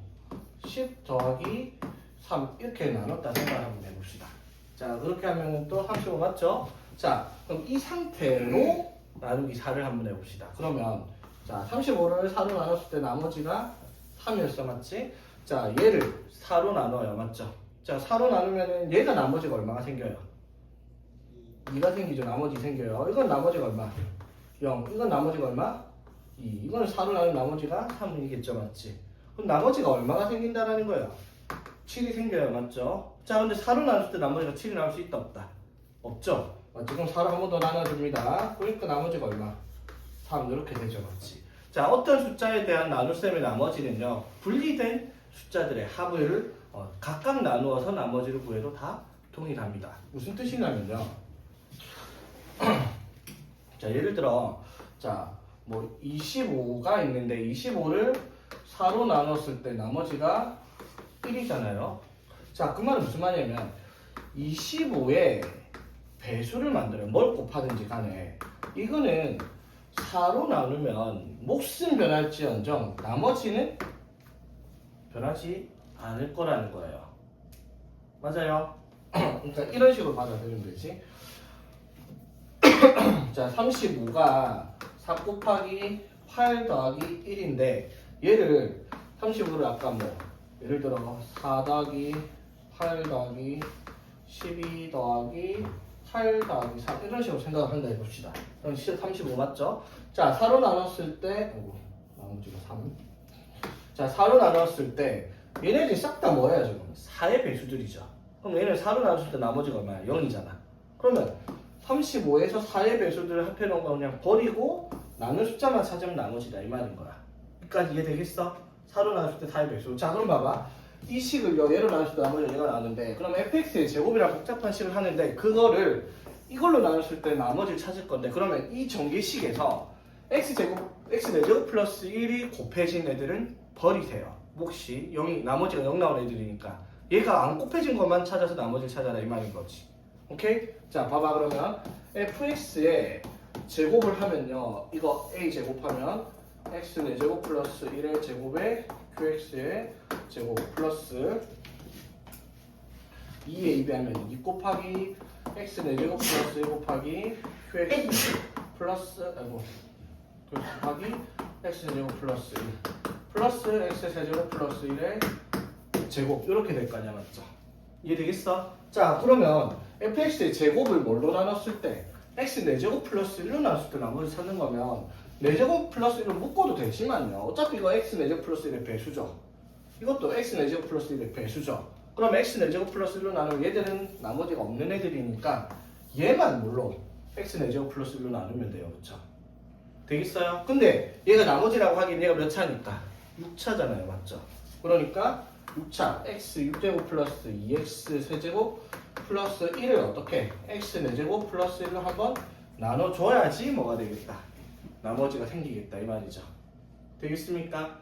10 더하기 3 이렇게 나눴다 생각하면 해봅시다. 자, 그렇게 하면 또 35 맞죠? 자, 그럼 이 상태로 나누기 4를 한번 해봅시다. 그러면 자, 35를 4로 나눴을 때 나머지가 3이었어, 맞지? 자, 얘를 4로 나눠요, 맞죠? 자, 4로 나누면은 얘가 나머지가 얼마가 생겨요? 2가 생기죠. 나머지 생겨요. 이건 나머지가 얼마? 0. 이건 나머지가 얼마? 2. 이건 4로 나눈 나머지가 3이겠죠, 맞지? 그럼 나머지가 얼마가 생긴다라는 거예요? 7이 생겨요, 맞죠? 자, 근데 4로 나눴을 때 나머지가 7이 나올 수 있다, 없다? 없죠? 맞지? 그럼 4로 한 번 더 나눠줍니다. 그러니까 나머지가 얼마? 3. 이렇게 되죠, 맞지? 자, 어떤 숫자에 대한 나눗셈의 나머지는요, 분리된 숫자들의 합을 각각 나누어서 나머지를 구해도 다 동일합니다. 무슨 뜻이냐면요. 자, 예를 들어, 자, 뭐 25가 있는데 25를 4로 나눴을 때 나머지가 1이잖아요. 자, 그 말은 무슨 말이냐면 25에 배수를 만들어요. 뭘 곱하든지 간에. 이거는 4로 나누면 몫은 변할지언정 나머지는 변하지 않을 거라는 거예요. 맞아요? 그러니까 이런 식으로 받아들이면 되지. 자, 35가 4 곱하기 8 더하기 1인데 얘를 35를 아까 뭐 예를 들어 4 더하기 8 더하기 12 더하기 8 더하기 3 이런 식으로 생각을 한다 해봅시다. 그럼 35 맞죠? 자, 4로 나눴을 때 나머지가 3. 자, 4로 나눴을 때 얘네들이 싹 다 뭐예요 지금? 4의 배수들이죠. 그럼 얘네 4로 나눴을 때 나머지가 얼마야? 0이잖아. 그러면 35에서 4의 배수들을 합해놓은 거 그냥 버리고 나눈 숫자만 찾으면 나머지다 이 말인 거야. 여기까지 이해되겠어? 4로 나눴을 때 4의 배수. 자, 그럼 봐봐. 이 식을요 얘로 나눴을 때 나머지가 얘가 나누는데 그럼 fx의 제곱이랑 복잡한 식을 하는데 그거를 이걸로 나눴을 때 나머지를 찾을 건데 그러면 이 전개식에서 x제곱, x4제곱 플러스 1이 곱해진 애들은 버리세요. 몫이 0이 나머지가 0 나온 애들이니까 얘가 안 곱해진 것만 찾아서 나머지를 찾아라 이 말인 거지. 오케이? 자, 봐봐. 그러면 fx에 제곱을 하면요 이거 a 제곱하면 x 4제곱 플러스 1의 제곱에 qx의 제곱 플러스 2에 2 하면 2 곱하기 x 4제곱 플러스 1 곱하기 qx 플러스 곱하기 x 4제곱 플러스 1 플러스 x 세제곱 플러스 1의 제곱 이렇게 될 거 아니야 맞죠? 이해되겠어? 자 그러면 fx의 제곱을 뭘로 나눴을 때 x 4제곱 플러스 1로 나눴을 때 나머지 찾는 거면 4제곱 플러스 1로 묶어도 되지만요 어차피 이거 x 4제곱 플러스 1의 배수죠 이것도 x 4제곱 플러스 1의 배수죠 그럼 x 4제곱 플러스 1로 나누면 얘들은 나머지가 없는 애들이니까 얘만 물론 x 4제곱 플러스 1로 나누면 돼요 그쵸? 되겠어요? 근데 얘가 나머지라고 하긴 얘가 몇 차니까 6차잖아요 맞죠? 그러니까 6차 x 6제곱 플러스 2x 세제곱 플러스 1을 어떻게 x 4제곱 플러스 1로 한번 나눠줘야지 뭐가 되겠다 나머지가 생기겠다 이 말이죠 되겠습니까?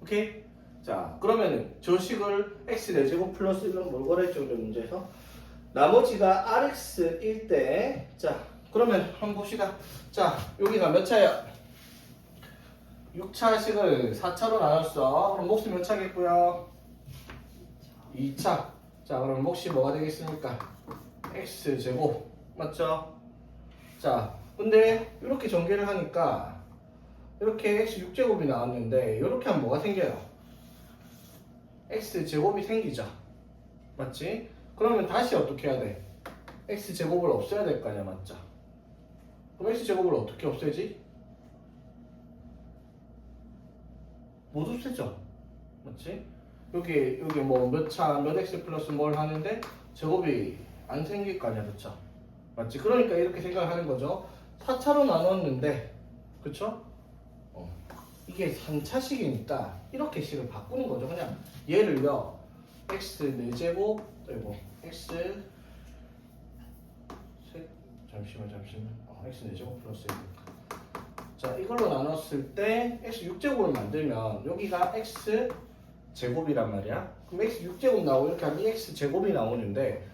오케이? 자 그러면은 저 식을 x 4제곱 플러스 1로 뭘 구하랬죠 우리 문제에서 나머지가 rx일 때 자 그러면 한번 봅시다 자 여기가 몇 차야? 6차식을 4차로 나눴어 그럼 몫이 몇 차겠고요? 2차 자 그럼 몫이 뭐가 되겠습니까? x제곱 맞죠? 자 근데 이렇게 전개를 하니까 이렇게 x 6제곱이 나왔는데 이렇게 하면 뭐가 생겨요? x제곱이 생기죠 맞지? 그러면 다시 어떻게 해야 돼? x제곱을 없애야 될 거 아니야 맞죠? 그럼 x제곱을 어떻게 없애지? 못 없애죠 맞지? 여기 뭐 몇 차, 몇 x 플러스 뭘 하는데 제곱이 안 생길 거 아니야 그쵸? 맞지? 그러니까 이렇게 생각을 하는 거죠 4차로 나눴는데 그쵸? 이게 3차식이니까 이렇게 식을 바꾸는 거죠 그냥 얘를요 x 4제곱 그리고 x 잠시만 x 4제곱 플러스 1 자 이걸로 나눴을 때 x 6제곱을 만들면 여기가 x 제곱이란 말이야 그럼 x 6제곱 나오고 이렇게 하면 x 제곱이 나오는데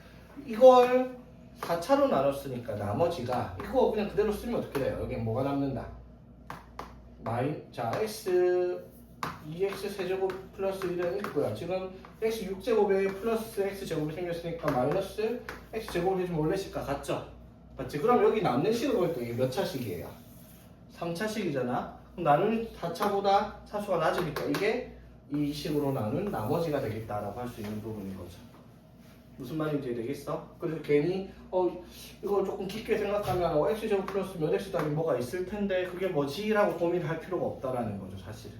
이걸 4차로 나눴으니까 나머지가 이거 그냥 그대로 쓰면 어떻게 돼요? 여기 뭐가 남는다 자 x 2x 세제곱 플러스 1은 있고요 지금 x 6제곱에 플러스 x 제곱이 생겼으니까 마이너스 x 제곱을 해주면 원래 식과 같죠? 맞지? 그럼 여기 남는 식을 보니까 이게 몇 차식이에요? 3차식이잖아 그럼 나누는 4차보다 차수가 낮으니까 이게 이 식으로 나눈 나머지가 되겠다라고 할 수 있는 부분인 거죠 무슨 말인지 되겠어? 그래서 괜히 이걸 조금 깊게 생각하면 x제곱 플러스 몇 x 답이 뭐가 있을 텐데 그게 뭐지? 라고 고민을 할 필요가 없다라는 거죠 사실은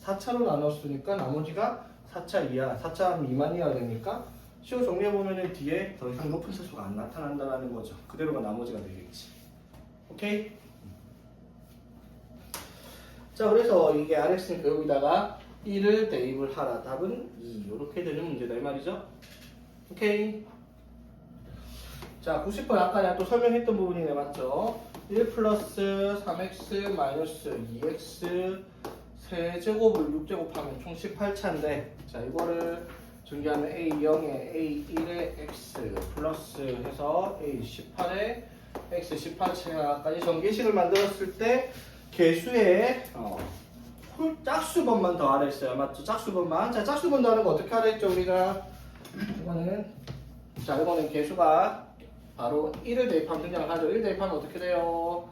4차로 나눴으니까 나머지가 4차 이하, 4차 미만이어야 되니까 시호 정리해보면 뒤에 더 이상 높은 차수가 안 나타난다는 거죠 그대로가 나머지가 되겠지 오케이? 자 그래서 이게 rx니까 여기다가 1을 대입을 하라 답은 2 이렇게 되는 문제다 이 말이죠 오케이 자 90번 아까 내가 또 설명했던 부분이네 맞죠 1 플러스 3x 마이너스 2x 세제곱을 6제곱 하면 총 18차인데 자 이거를 전개하면 a0에 a1에 x 플러스 해서 a18에 x 18차까지 전개식을 만들었을 때 개수의 짝수번만 더하라 했어요 맞죠? 짝수번만 자 짝수번 더하는 거 어떻게 하라 했죠 우리가 이거는 개수가 바로 1을 대입하면 등장을 하죠 1 대입하면 어떻게 돼요?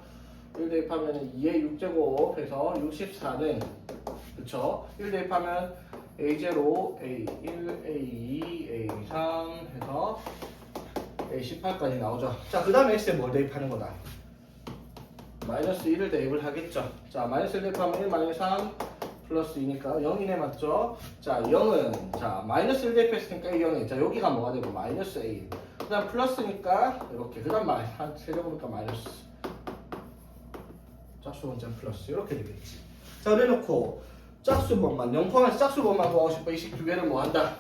1 대입하면 2의 6제곱 해서 64는 그쵸? 1 대입하면 A0, A1, A2, A3 해서 A18까지 나오죠 자 그 다음에 X에 뭘 대입하는 거다? 마이너스 1을 대입을 하겠죠 자 마이너스 1 대입하면 1 마이너스 3 플러스 2니까 0이네 맞죠? 자 0은 자 마이너스 1 대입했으니까 A 0이 자 여기가 뭐가 되고 마이너스 A 그 다음 플러스니까 이렇게 그 다음 세제곱이니까 마이너스 짝수번째 플러스 이렇게 되겠지 자 그래놓고 짝수번만 0 포함해서 짝수번만 구하고 싶어 이 식 두 개를 뭐 한다?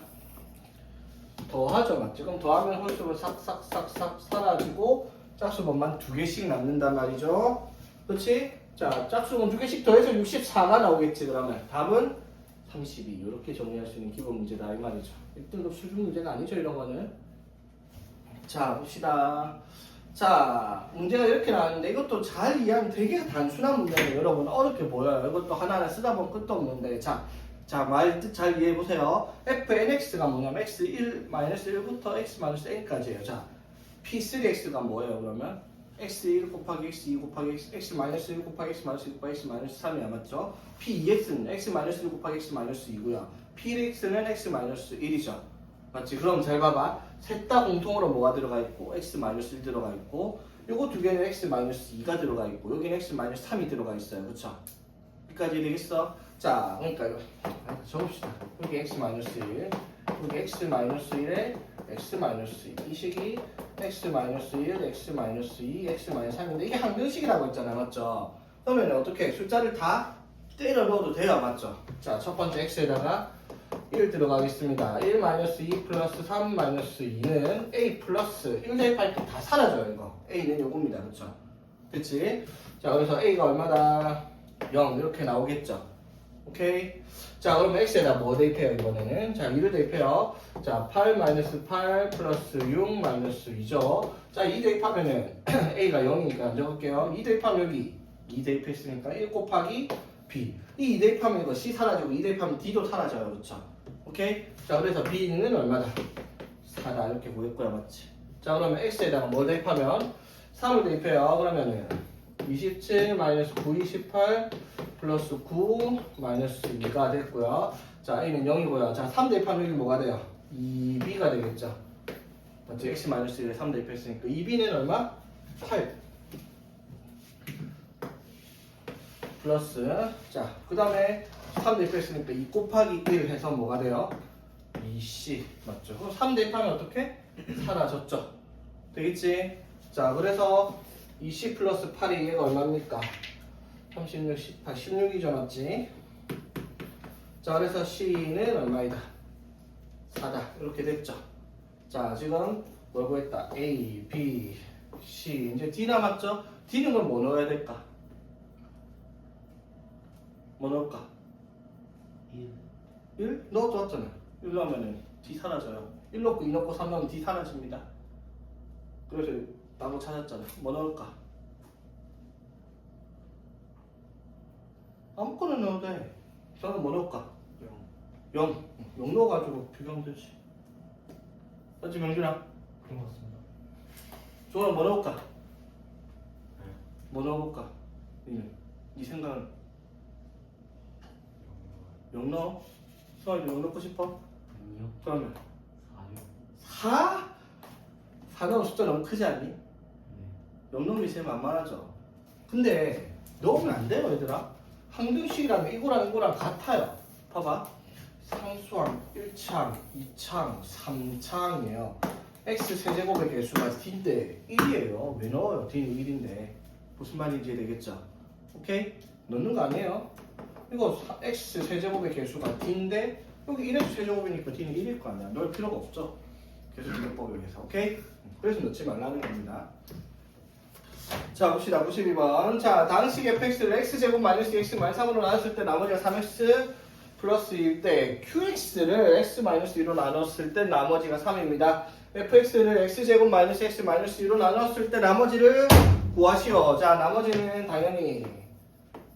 더하죠 맞죠? 그럼 더하면 홀수는 싹싹싹싹 사라지고 짝수번만 두 개씩 남는단 말이죠 그렇지? 자 짝수번 두 개씩 더해서 64가 나오겠지 그러면 답은 32 이렇게 정리할 수 있는 기본 문제다 이 말이죠 1등급 수준 문제는 아니죠 이런 거는 자 봅시다 자, 문제가 이렇게 나왔는데 이것도 잘 이해하면 되게 단순한 문제예요. 여러분 어렵게 보여요. 이것도 하나하나 쓰다 보면 끝도 없는데 말 뜻 잘 이해해 보세요. fnx가 뭐냐면 x1 1부터 x-n까지예요. 자, p3x가 뭐예요? 그러면 x1 곱하기 x2 곱하기 x-1 곱하기 x-2 곱하기 x-3이야. 맞죠? p2x는 x-1 곱하기 x-2고요. px는 x-1이죠. 맞지? 그럼 잘 봐봐. 셋 다 공통으로 뭐가 들어가 있고 x-1 들어가 있고 요거 두 개는 x-2가 들어가 있고 여기는 x-3이 들어가 있어요. 그쵸? 여기까지 되겠어? 자, 그러니까 이거 적읍시다. 여기 x-1 여기 x-1에 x-2 이 식이 x-1, x-2, x-3인데 이게 항등식이라고 했잖아요. 맞죠? 그러면 어떻게 숫자를 다 때려 넣어도 돼요. 맞죠? 자, 첫 번째 x에다가 1 들어가겠습니다. 1 2 플러스 3 2는 a 플러스 1 대입할 때 다 사라져요. 이거 a는 요겁니다. 그쵸? 그치? 자, 그래서 a가 얼마다? 0 이렇게 나오겠죠? 오케이? 자, 그러면 x에다 뭐 대입해요? 이번에는 자, 2를 대입해요. 자, 8 8 플러스 6 2죠. 자, 2 대입하면은 a가 0이니까 안 적을게요. 2 대입하면 여기 2 대입했으니까 1 곱하기 b. 이 2 대입하면 이거 c 사라지고 2 대입하면 d도 사라져요. 그렇죠? 오케이? 자, 그래서 b는 얼마다? 4다 이렇게 보였고요. 맞지? 자, 그러면 x에다가 뭐 대입하면 3을 대입해요. 그러면은 27 9 28 플러스 9 2가 됐고요. 자, a는 0이고요. 자, 3 대입하면 여기 뭐가 돼요? 2b가 되겠죠. 맞지? x-1에 3 대입했으니까 2b는 얼마? 8 플러스 자, 그 다음에 3 대입했으니까 2 곱하기 1 해서 뭐가 돼요? 2c 맞죠? 그럼 3 대입하면 어떻게? 사라졌죠? 되겠지? 자, 그래서 2c 플러스 8이 얘가 얼마입니까? 36, 18, 16이죠. 맞지? 자, 그래서 c는 얼마이다? 4다 이렇게 됐죠? 자, 지금 뭘 구했다? a, b, c 이제 d 남았죠? d는 그럼 뭐 넣어야 될까? 뭐 넣을까? 1 넣어줬잖아. 1 넣으면 D 사라져요. 1 넣고 2 넣고 3 넣으면 D 사라집니다. 그래서 답을 찾았잖아. 뭐 넣을까? 아무거나 넣어도 돼. 저는 뭐 넣을까? 0 넣어가지고 비교하면 되지. 맞지 명준아? 그런 것 같습니다. 조원아 뭐 넣을까? 뭐 넣어볼까? 네 생각은? 0 넣어? 수아이 0 넣고 싶어? 아니요. 그러면 4요. 4? 4 넣으면 숫자 너무 크지 않니? 네. 0 넣으면 제일 만만하죠. 근데 넣으면 안 돼요 얘들아. 항등식이라면 이거랑 같아요. 봐봐. 상수항 1창, 2창, 3창이에요. x 세제곱의 개수가 d인데 1이에요. 왜 넣어요? d는 1인데. 무슨 말인지 이해되겠죠? 오케이? 넣는 거 아니에요. 이거 x 세제곱의 개수가 d인데 여기 1x 세제곱이니까 d는 1일 거 아니야. 넣을 필요가 없죠. 계수비교법에 의해서. 오케이? 그래서 넣지 말라는 겁니다. 자, 봅시다. 92번. 자, 당식 fx를 x제곱 마이너스 x 마이너스 3으로 나눴을 때 나머지가 3x 플러스 1일 때 qx를 x 마이너스 2로 나눴을 때 나머지가 3입니다. fx를 x제곱 마이너스 x 마이너스 2로 나눴을 때 나머지를 구하시오. 자, 나머지는 당연히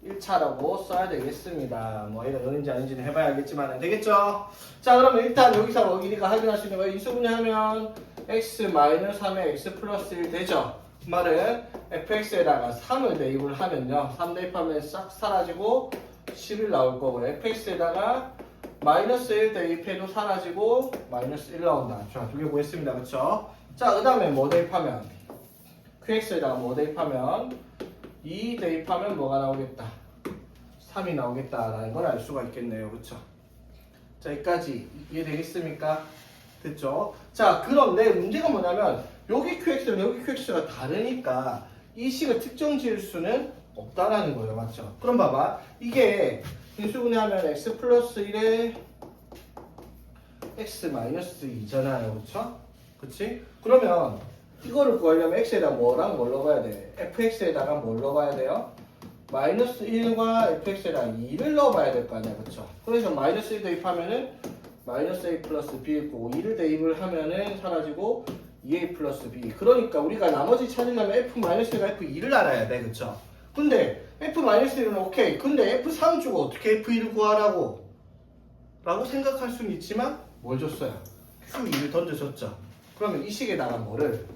1차라고 써야 되겠습니다. 뭐 얘가 0인지 아닌지는 해봐야 알겠지만 되겠죠? 자, 그러면 일단 여기서 우리가 확인할 수 있는 거예요. 인수분해하면 x 마이너스 3에 x 플러스 1 되죠? 그 말은 fx에다가 3을 대입을 하면요. 3 대입하면 싹 사라지고 11 나올 거고 fx에다가 마이너스 1 대입해도 사라지고 마이너스 1 나온다. 자, 두 개 구했습니다. 그쵸? 자, 그 다음에 뭐 대입하면 qx에다가 뭐 대입하면 2 대입하면 뭐가 나오겠다? 3이 나오겠다라는 걸 알 수가 있겠네요. 그쵸? 자, 여기까지 이해되겠습니까? 됐죠? 자, 그런데 문제가 뭐냐면 여기 QX랑 여기 QX가 다르니까 이 식의 특정 지수는 없다라는 거예요. 맞죠? 그럼 봐봐. 이게 인수분해하면 x 플러스 1에 x 마이너스 2잖아요. 그쵸? 그치? 그러면 이거를 구하려면 x에다 뭐랑 뭘 넣어봐야 돼? fx에다가 뭘 넣어봐야 돼요? 마이너스 1과 fx에다 2를 넣어봐야 될 거 아니야. 그쵸? 그래서 마이너스 1 대입하면은 마이너스 a 플러스 b일 거고 2를 대입을 하면은 사라지고 2a 플러스 b. 그러니까 우리가 나머지 찾으려면 f-1과 f2를 알아야 돼. 그쵸? 근데 f-1은 오케이. 근데 f3 주고 어떻게 f2를 구하라고? 라고 생각할 수는 있지만 뭘 줬어요? q2를 던져줬죠. 그러면 이 식에다가 뭐를?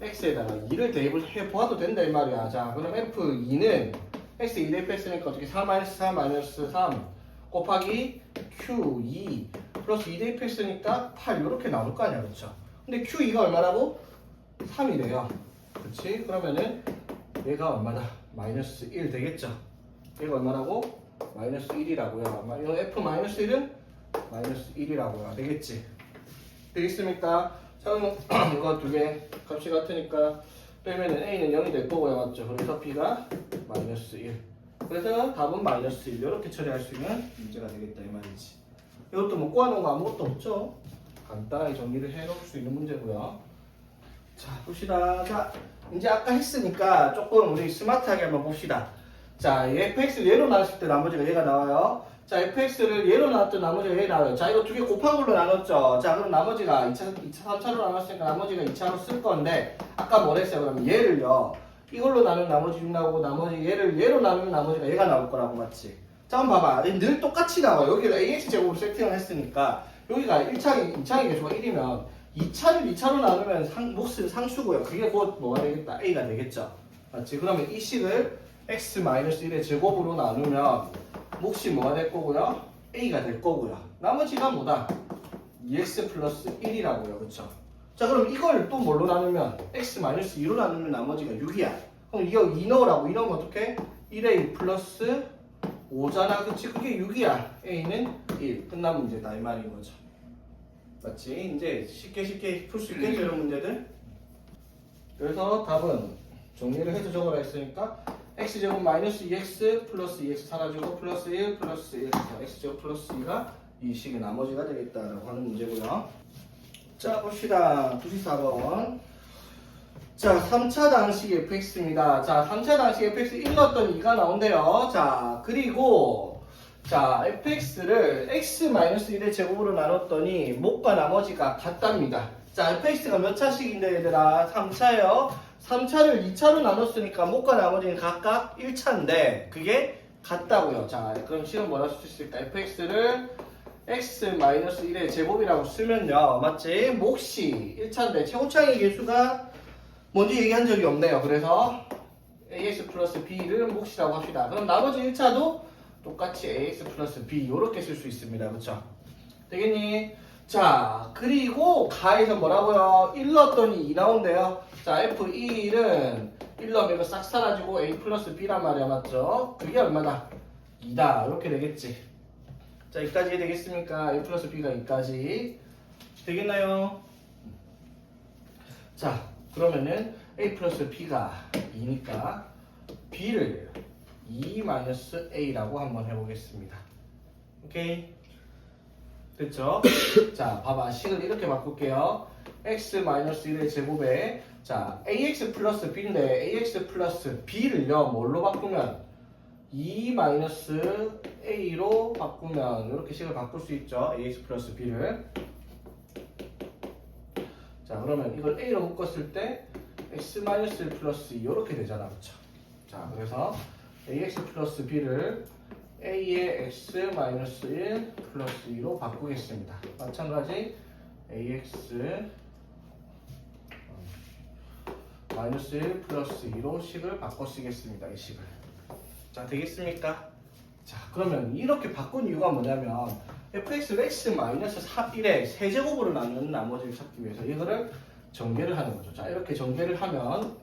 x에다가 2를 대입을 해보아도 된다 이 말이야. 자, 그럼 f2는 x 2 대입했으니까 어떻게 4-4-3 곱하기 q2 플러스 2 대입했으니까 8 이렇게 나올 거 아니야. 그쵸? 근데 q2가 얼마라고? 3이래요. 그치? 그러면은 얘가 얼마다? 마이너스 1 되겠죠? 얘가 얼마라고? 마이너스 1이라고요. 이거 f-1은 마이너스 1이라고요. 되겠지? 되겠습니까? 자, 그럼 이거 두 개 값이 같으니까 빼면은 a는 0이 될 거고요. 맞죠? 그래서 b가 마이너스 1. 그래서 답은 마이너스 1. 이렇게 처리할 수 있는 문제가 되겠다 이 말이지. 이것도 뭐 꼬아놓은 거 아무것도 없죠? 간단하게 정리를 해놓을 수 있는 문제고요. 자, 봅시다. 자, 이제 아까 했으니까 조금 우리 스마트하게 한번 봅시다. 자, fx를 예로 나눴을 때 나머지가 얘가 나와요. 자, fx를 예로 나눴던 나머지가 얘가 나와요. 자, 이거 두 개 곱한 걸로 나눴죠. 자, 그럼 나머지가 2차, 3차로 나눴으니까 나머지가 2차로 쓸 건데 아까 뭘 했어요? 그럼 얘를요. 이걸로 나누면 나머지 6 나오고 나머지 얘를 얘로 나누면 나머지가 얘가 나올 거라고 맞지? 자, 한번 봐봐. 늘 똑같이 나와요. 여기를 ax 제곱으로 세팅을 했으니까 여기가 1차계, 2차계 개수가 1이면 2차를 2차로 나누면 몫은 상수고요. 그게 곧 뭐가 되겠다? a가 되겠죠. 맞지? 그러면 이 식을 x-1의 제곱으로 나누면 몫이 뭐가 될 거고요? a가 될 거고요. 나머지가 뭐다? 2x 플러스 1이라고요. 그쵸? 자, 그럼 이걸 또 뭘로 나누면 x-2로 나누면 나머지가 6이야. 그럼 이거 2 넣으라고. 2 넣으면 어떻게? 1a 플러스 5잖아. 그치? 그게 6이야. a는 1. 끝난 문제다. 이 말인 거죠. 맞지? 이제 쉽게 풀 수 있겠죠? 이런 문제들? 그래서 답은 정리를 해서 적어라 했으니까 x제곱 마이너스 2x 플러스 2x 사라지고 플러스 1 플러스 1 x제곱 플러스 2가 이 식의 나머지가 되겠다라고 하는 문제고요. 자, 봅시다. 94번. 자, 3차 방식 fx입니다. 자, 3차 방식 fx 1 넣었더니 2가 나온대요. 자, 그리고 자, fx를 x-1의 제곱으로 나눴더니 몫과 나머지가 같답니다. 자, fx가 몇 차식인데 얘들아? 3차요. 3차를 2차로 나눴으니까 몫과 나머지는 각각 1차인데 그게 같다고요. 자, 그럼 실은 뭐라 쓸 수 있을까? fx를 x-1의 제곱이라고 쓰면요. 맞지? 몫이 1차인데 최고차의 개수가 뭔지 얘기한 적이 없네요. 그래서 ax 플러스 b를 몫이라고 합시다. 그럼 나머지 1차도 똑같이 ax 플러스 b 이렇게 쓸 수 있습니다. 그쵸? 되겠니? 자, 그리고 가에서 뭐라고요? 1 넣었더니 2 나온대요. 자, f1은 1 넣으면 이거 싹 사라지고 a 플러스 b란 말이야. 맞죠? 그게 얼마다? 2다. 이렇게 되겠지. 자, 2까지 되겠습니까? a 플러스 b가 2까지 되겠나요? 자, 그러면은 a 플러스 b가 2니까 b를 2-a라고 한번 해보겠습니다. 오케이? 됐죠? 자, 봐봐. 식을 이렇게 바꿀게요. x-1의 제곱에 자, ax 플러스 b인데 ax 플러스 b를요 뭘로 바꾸면 2-a로 바꾸면 이렇게 식을 바꿀 수 있죠. ax 플러스 b를. 자, 그러면 이걸 a로 묶었을 때 x-1 플러스 2 이렇게 되잖아. 그쵸? 자, 그래서 ax 플러스 b를 a의 x-1 플러스 2로 바꾸겠습니다. 마찬가지 ax 마이너스 1 플러스 2로 식을 바꿔 쓰겠습니다. 이 식을. 자, 되겠습니까? 자, 그러면 이렇게 바꾼 이유가 뭐냐면 fx를 x-1의 세제곱으로 나누는 나머지를 찾기 위해서 이거를 전개를 하는 거죠. 자, 이렇게 전개를 하면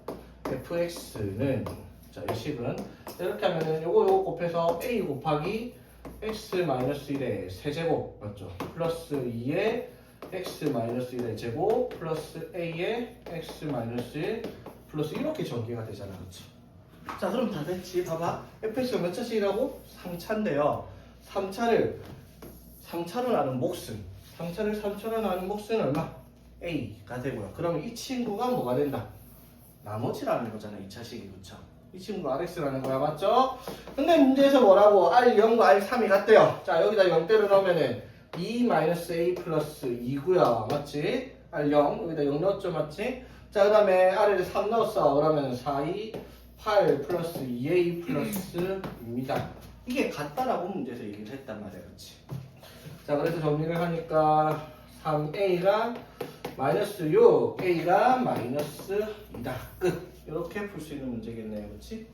fx는 자, 이 식은 이렇게 하면은 요거 곱해서 a 곱하기 x-1의 세제곱 맞죠? 플러스 2의 x-1의 제곱 플러스 a의 x-1 플러스 이렇게 전개가 되잖아. 그렇죠? 자, 그럼 다 됐지. 봐봐. fx가 몇 차씩이라고? 3차인데요. 3차로 나눈 몫은 3차로 나눈 몫은 얼마? a가 되고요. 그러면 이 친구가 뭐가 된다? 나머지라는 거잖아. 2차식이. 그렇죠? 이 친구가 rx라는 거야. 맞죠? 근데 문제에서 뭐라고? r0과 r3이 같대요. 자, 여기다 0대를 넣으면은 2-a 플러스 2고요. 맞지? R0 여기다 0 넣었죠 맞지? 자 그 다음에 R에 3 넣었어. 그러면 4, 2, 8 플러스 2A 플러스 2입니다. 이게 같다라고 문제에서 얘기를 했단 말이야 그렇지? 자 그래서 정리를 하니까 3A가 마이너스 6, A가 마이너스 2다. 끝. 이렇게 풀 수 있는 문제겠네요. 그렇지?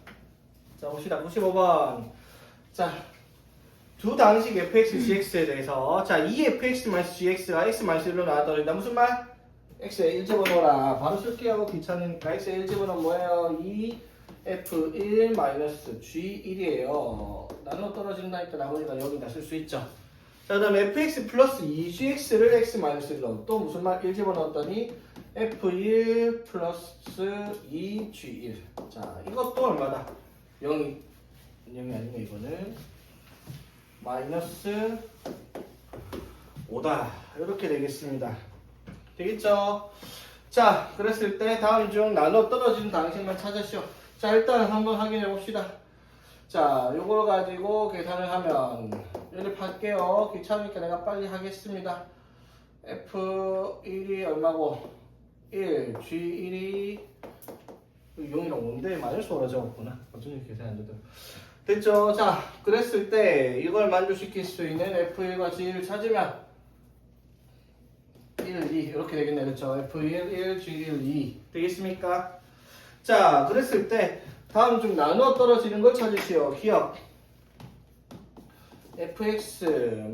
자 봅시다. 95번. 자, 두 방식 fx, gx에 대해서 자, 이 fx-gx가 x-1로 나와떨어진다. 무슨 말? x에 1 집어넣어라. 바로 쓸게요. 귀찮으니까. x에 1 집어넣으면 뭐예요? 2f1-g1이에요. 나눠 떨어진다니까 나머지가 여기다 쓸 수 있죠. 자, 그 다음에 fx 플러스 2gx를 x-1로 또 무슨 말? 1 집어넣었더니 f1 플러스 2g1. 자, 이것도 얼마다? 0이 아니네 이거는 마이너스 5다. 이렇게 되겠습니다. 되겠죠? 자, 그랬을 때 다음 중 나눠 떨어지는 방식만 찾으시오. 자, 일단 한번 확인해 봅시다. 자, 요걸 가지고 계산을 하면 연립할게요. 귀찮으니까 내가 빨리 하겠습니다. F1이 얼마고? 1, G1이 0이랑 뭔데? 마이너스 5라 적었구나. 어쩐지 계산 안 되더라. 됐죠? 자, 그랬을 때 이걸 만족시킬 수 있는 F1과 G1을 찾으면 1, 2 이렇게 되겠네. 그렇죠? F1, 1, G1, 2 되겠습니까? 자, 그랬을 때 다음 중 나눠 떨어지는 걸 찾으시오. 기억 fx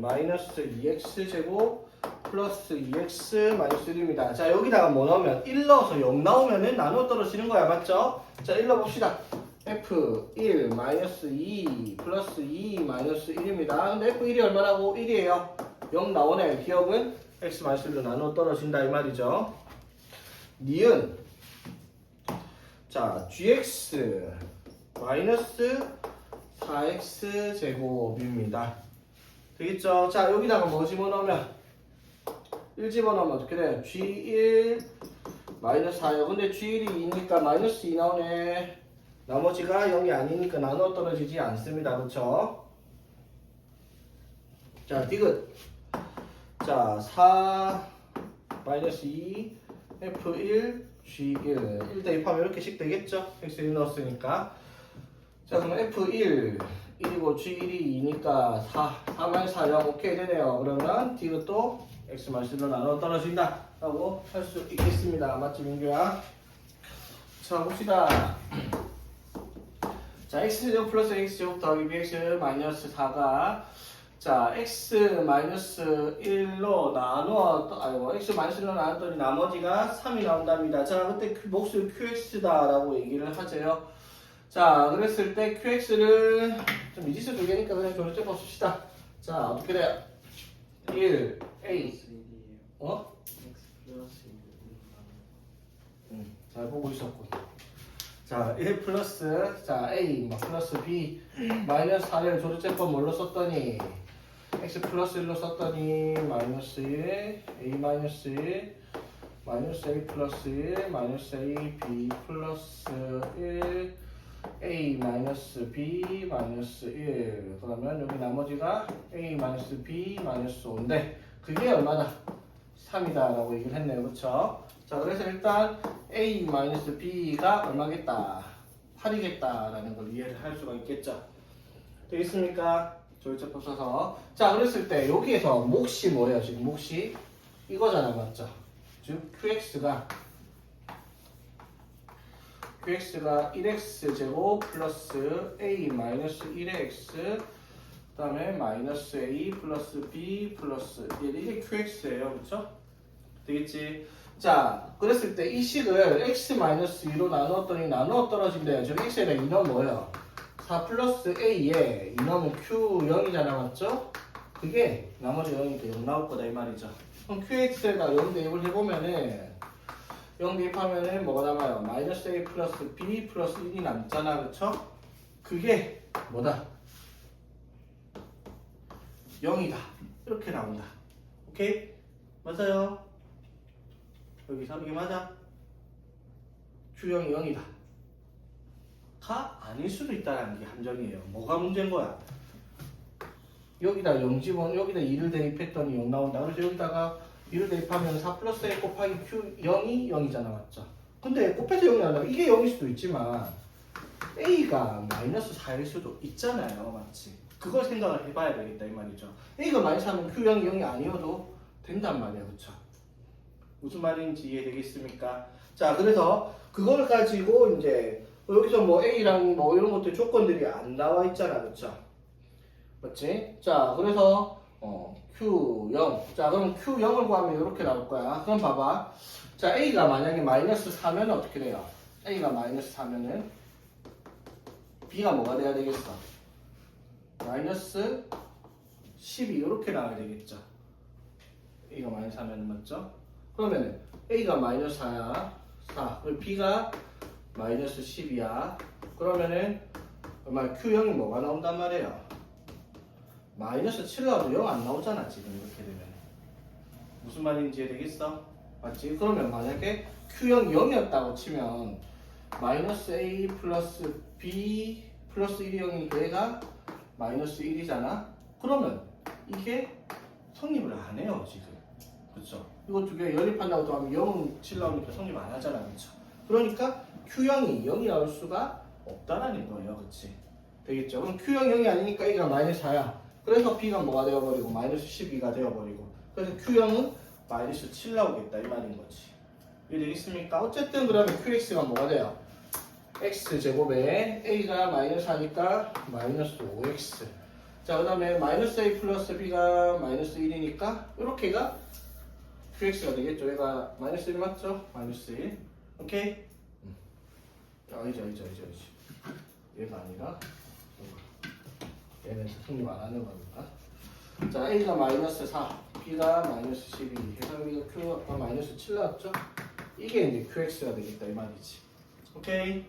마이너스 2x 제곱 플러스 2x 마이너스 1입니다. 자, 여기다가 뭐 넣으면 1 넣어서 0 나오면은 나눠 떨어지는 거야. 맞죠? 자, 1 넣어봅시다. f1 마이너스 2 플러스 2 마이너스 1입니다. 근데 f1이 얼마라고? 1이에요. 0 나오네. 기억은 x 마이너스 1로 나눠 떨어진다 이 말이죠. 니은 자, gx 마이너스 4x 제곱입니다. 되겠죠? 자, 여기다가 뭐 집어넣으면 1 집어넣으면 어떻게 돼? g1 마이너스 4요. 근데 g1이 2니까 마이너스 2 나오네. 나머지가 0이 아니니까 나눠 떨어지지 않습니다. 그렇죠? 자, 디귿. 자, 4 마이너스 2 f1 g1 1 대입하면 이렇게씩 되겠죠? x 1 넣었으니까. 자, 그럼 f1 1이고 g1이 2니까 4 마이너스 4 0 오케이 되네요. 그러면 디귿도 x 마이너스 1로 나눠 떨어진다 라고 할 수 있겠습니다. 맞지 민규야? 자, 봅시다. 자, x제곱 플러스 x제곱 더하기 bx 마이너스 4가 자, x 마이너스 1로 x 마이너스 1로 나눴더니 나머지가 3이 나온답니다. 자, 그때 몫을 qx다라고 얘기를 하세요. 자, 그랬을 때 qx를 좀 미지수 두 개니까 그냥 조립제법 씁시다. 자, 어떻게 돼요? 1, a 어? 잘 보고 있었군. 자, 1 플러스 자, a 플러스 b 마이너스 4를 조립제법 뭘로 썼더니 x 플러스 1로 썼더니 마이너스 1 a 마이너스 1 마이너스 a 플러스 1 마이너스 a b 플러스 1 a 마이너스 b 마이너스 1 그러면 여기 나머지가 a 마이너스 b 마이너스 5인데 그게 얼마다? 3이다 라고 얘기를 했네요. 그쵸? 자, 그래서 일단 a 마이너스 b가 얼마겠다? 8이겠다 라는 걸 이해를 할 수가 있겠죠. 되겠습니까? 조립제법 써서. 자, 그랬을 때 여기에서 몫이 뭐예요? 지금 몫이 이거잖아. 맞죠? 즉 qx가 1x 제곱 플러스 a 마이너스 1의 x 그 다음에 마이너스 a 플러스 b 플러스 1 이게 qx예요. 그쵸? 되겠지? 자, 그랬을 때 이 식을 x 마이너스 2로 나누었더니 나누어 떨어진대요. 저기 x에다 2 넣으면 뭐예요? 4 플러스 a에 2 넣으면 q 0이잖아. 맞죠? 그게 나머지 0이니까 0 나올 거다 이 말이죠. 그럼 qx에다 0 대입을 해보면은 0 대입하면은 뭐가 남아요? 마이너스 a 플러스 b 플러스 1이 남잖아. 그쵸? 그게 뭐다? 0이다. 이렇게 나온다. 오케이? 맞아요? 여기서 이게 맞아? Q형이 0이다. 가 아닐 수도 있다는 게 함정이에요. 뭐가 문제인 거야? 여기다 0 집어, 여기다 2를 대입했더니 0 나온다. 그래서 여기다가 B를 대입하면 4 플러스 A 곱하기 Q 0이 0이잖아, 맞죠? 근데 곱해서 0이 아니라 이게 0일 수도 있지만 A가 마이너스 4일 수도 있잖아요, 맞지? 그걸 생각을 해봐야 되겠다 이 말이죠. A가 마이너스 하면 Q 0이 0이 아니어도 된단 말이야, 그쵸? 무슨 말인지 이해되겠습니까? 자, 그래서 그걸 가지고 이제 여기서 뭐 A랑 뭐 이런 것들 조건들이 안 나와 있잖아, 그쵸? 맞지? 자, 그래서 Q0. 자, 그럼 Q0을 구하면 이렇게 나올 거야. 그럼 봐봐. 자, A가 만약에 마이너스 4면 어떻게 돼요? A가 마이너스 4면은 B가 뭐가 돼야 되겠어? 마이너스 12 이렇게 나와야 되겠죠? A가 마이너스 4면은 맞죠? 그러면은 A가 마이너스 4야. 4. 그리고 B가 마이너스 10이야. 그러면은 Q0이 뭐가 나온단 말이에요? 마이너스 7 나와도 0 안 나오잖아, 지금 이렇게 되면. 무슨 말인지 이해되겠어? 맞지? 그러면 만약에 Q0 0이었다고 치면 마이너스 A 플러스 B 플러스 1이 0이니까 얘가 마이너스 1이잖아? 그러면 이게 성립을 안 해요, 지금. 그쵸? 이거 두 개 연립한다고 또 하면 0은 7 나오니까 성립 안 하잖아, 그쵸? 그러니까 Q0이 0이 나올 수가 없다라는 거예요, 그치? 되겠죠? 그럼 Q0 0이 아니니까 A가 마이너스 4야. 그래서 B가 뭐가 되어버리고 마이너스 12가 되어버리고 그래서 Q0은 마이너스 7 나오겠다 이 말인 거지. 이해되겠습니까? 어쨌든 그러면 QX가 뭐가 돼요? X제곱에 A가 마이너스 하니까 마이너스 5X. 자, 그 다음에 마이너스 A 플러스 B가 마이너스 1이니까 이렇게가 QX가 되겠죠. 얘가 마이너스 1 맞죠? 마이너스 1. 오케이? 아니죠. 얘가 아니라 얘는 성립 안 하는 겁니다. 자, A가 마이너스 4, B가 마이너스 12 해서 여기가 Q가 마이너스 7 나왔죠? 이게 이제 QX가 되겠다 이 말이지. 오케이?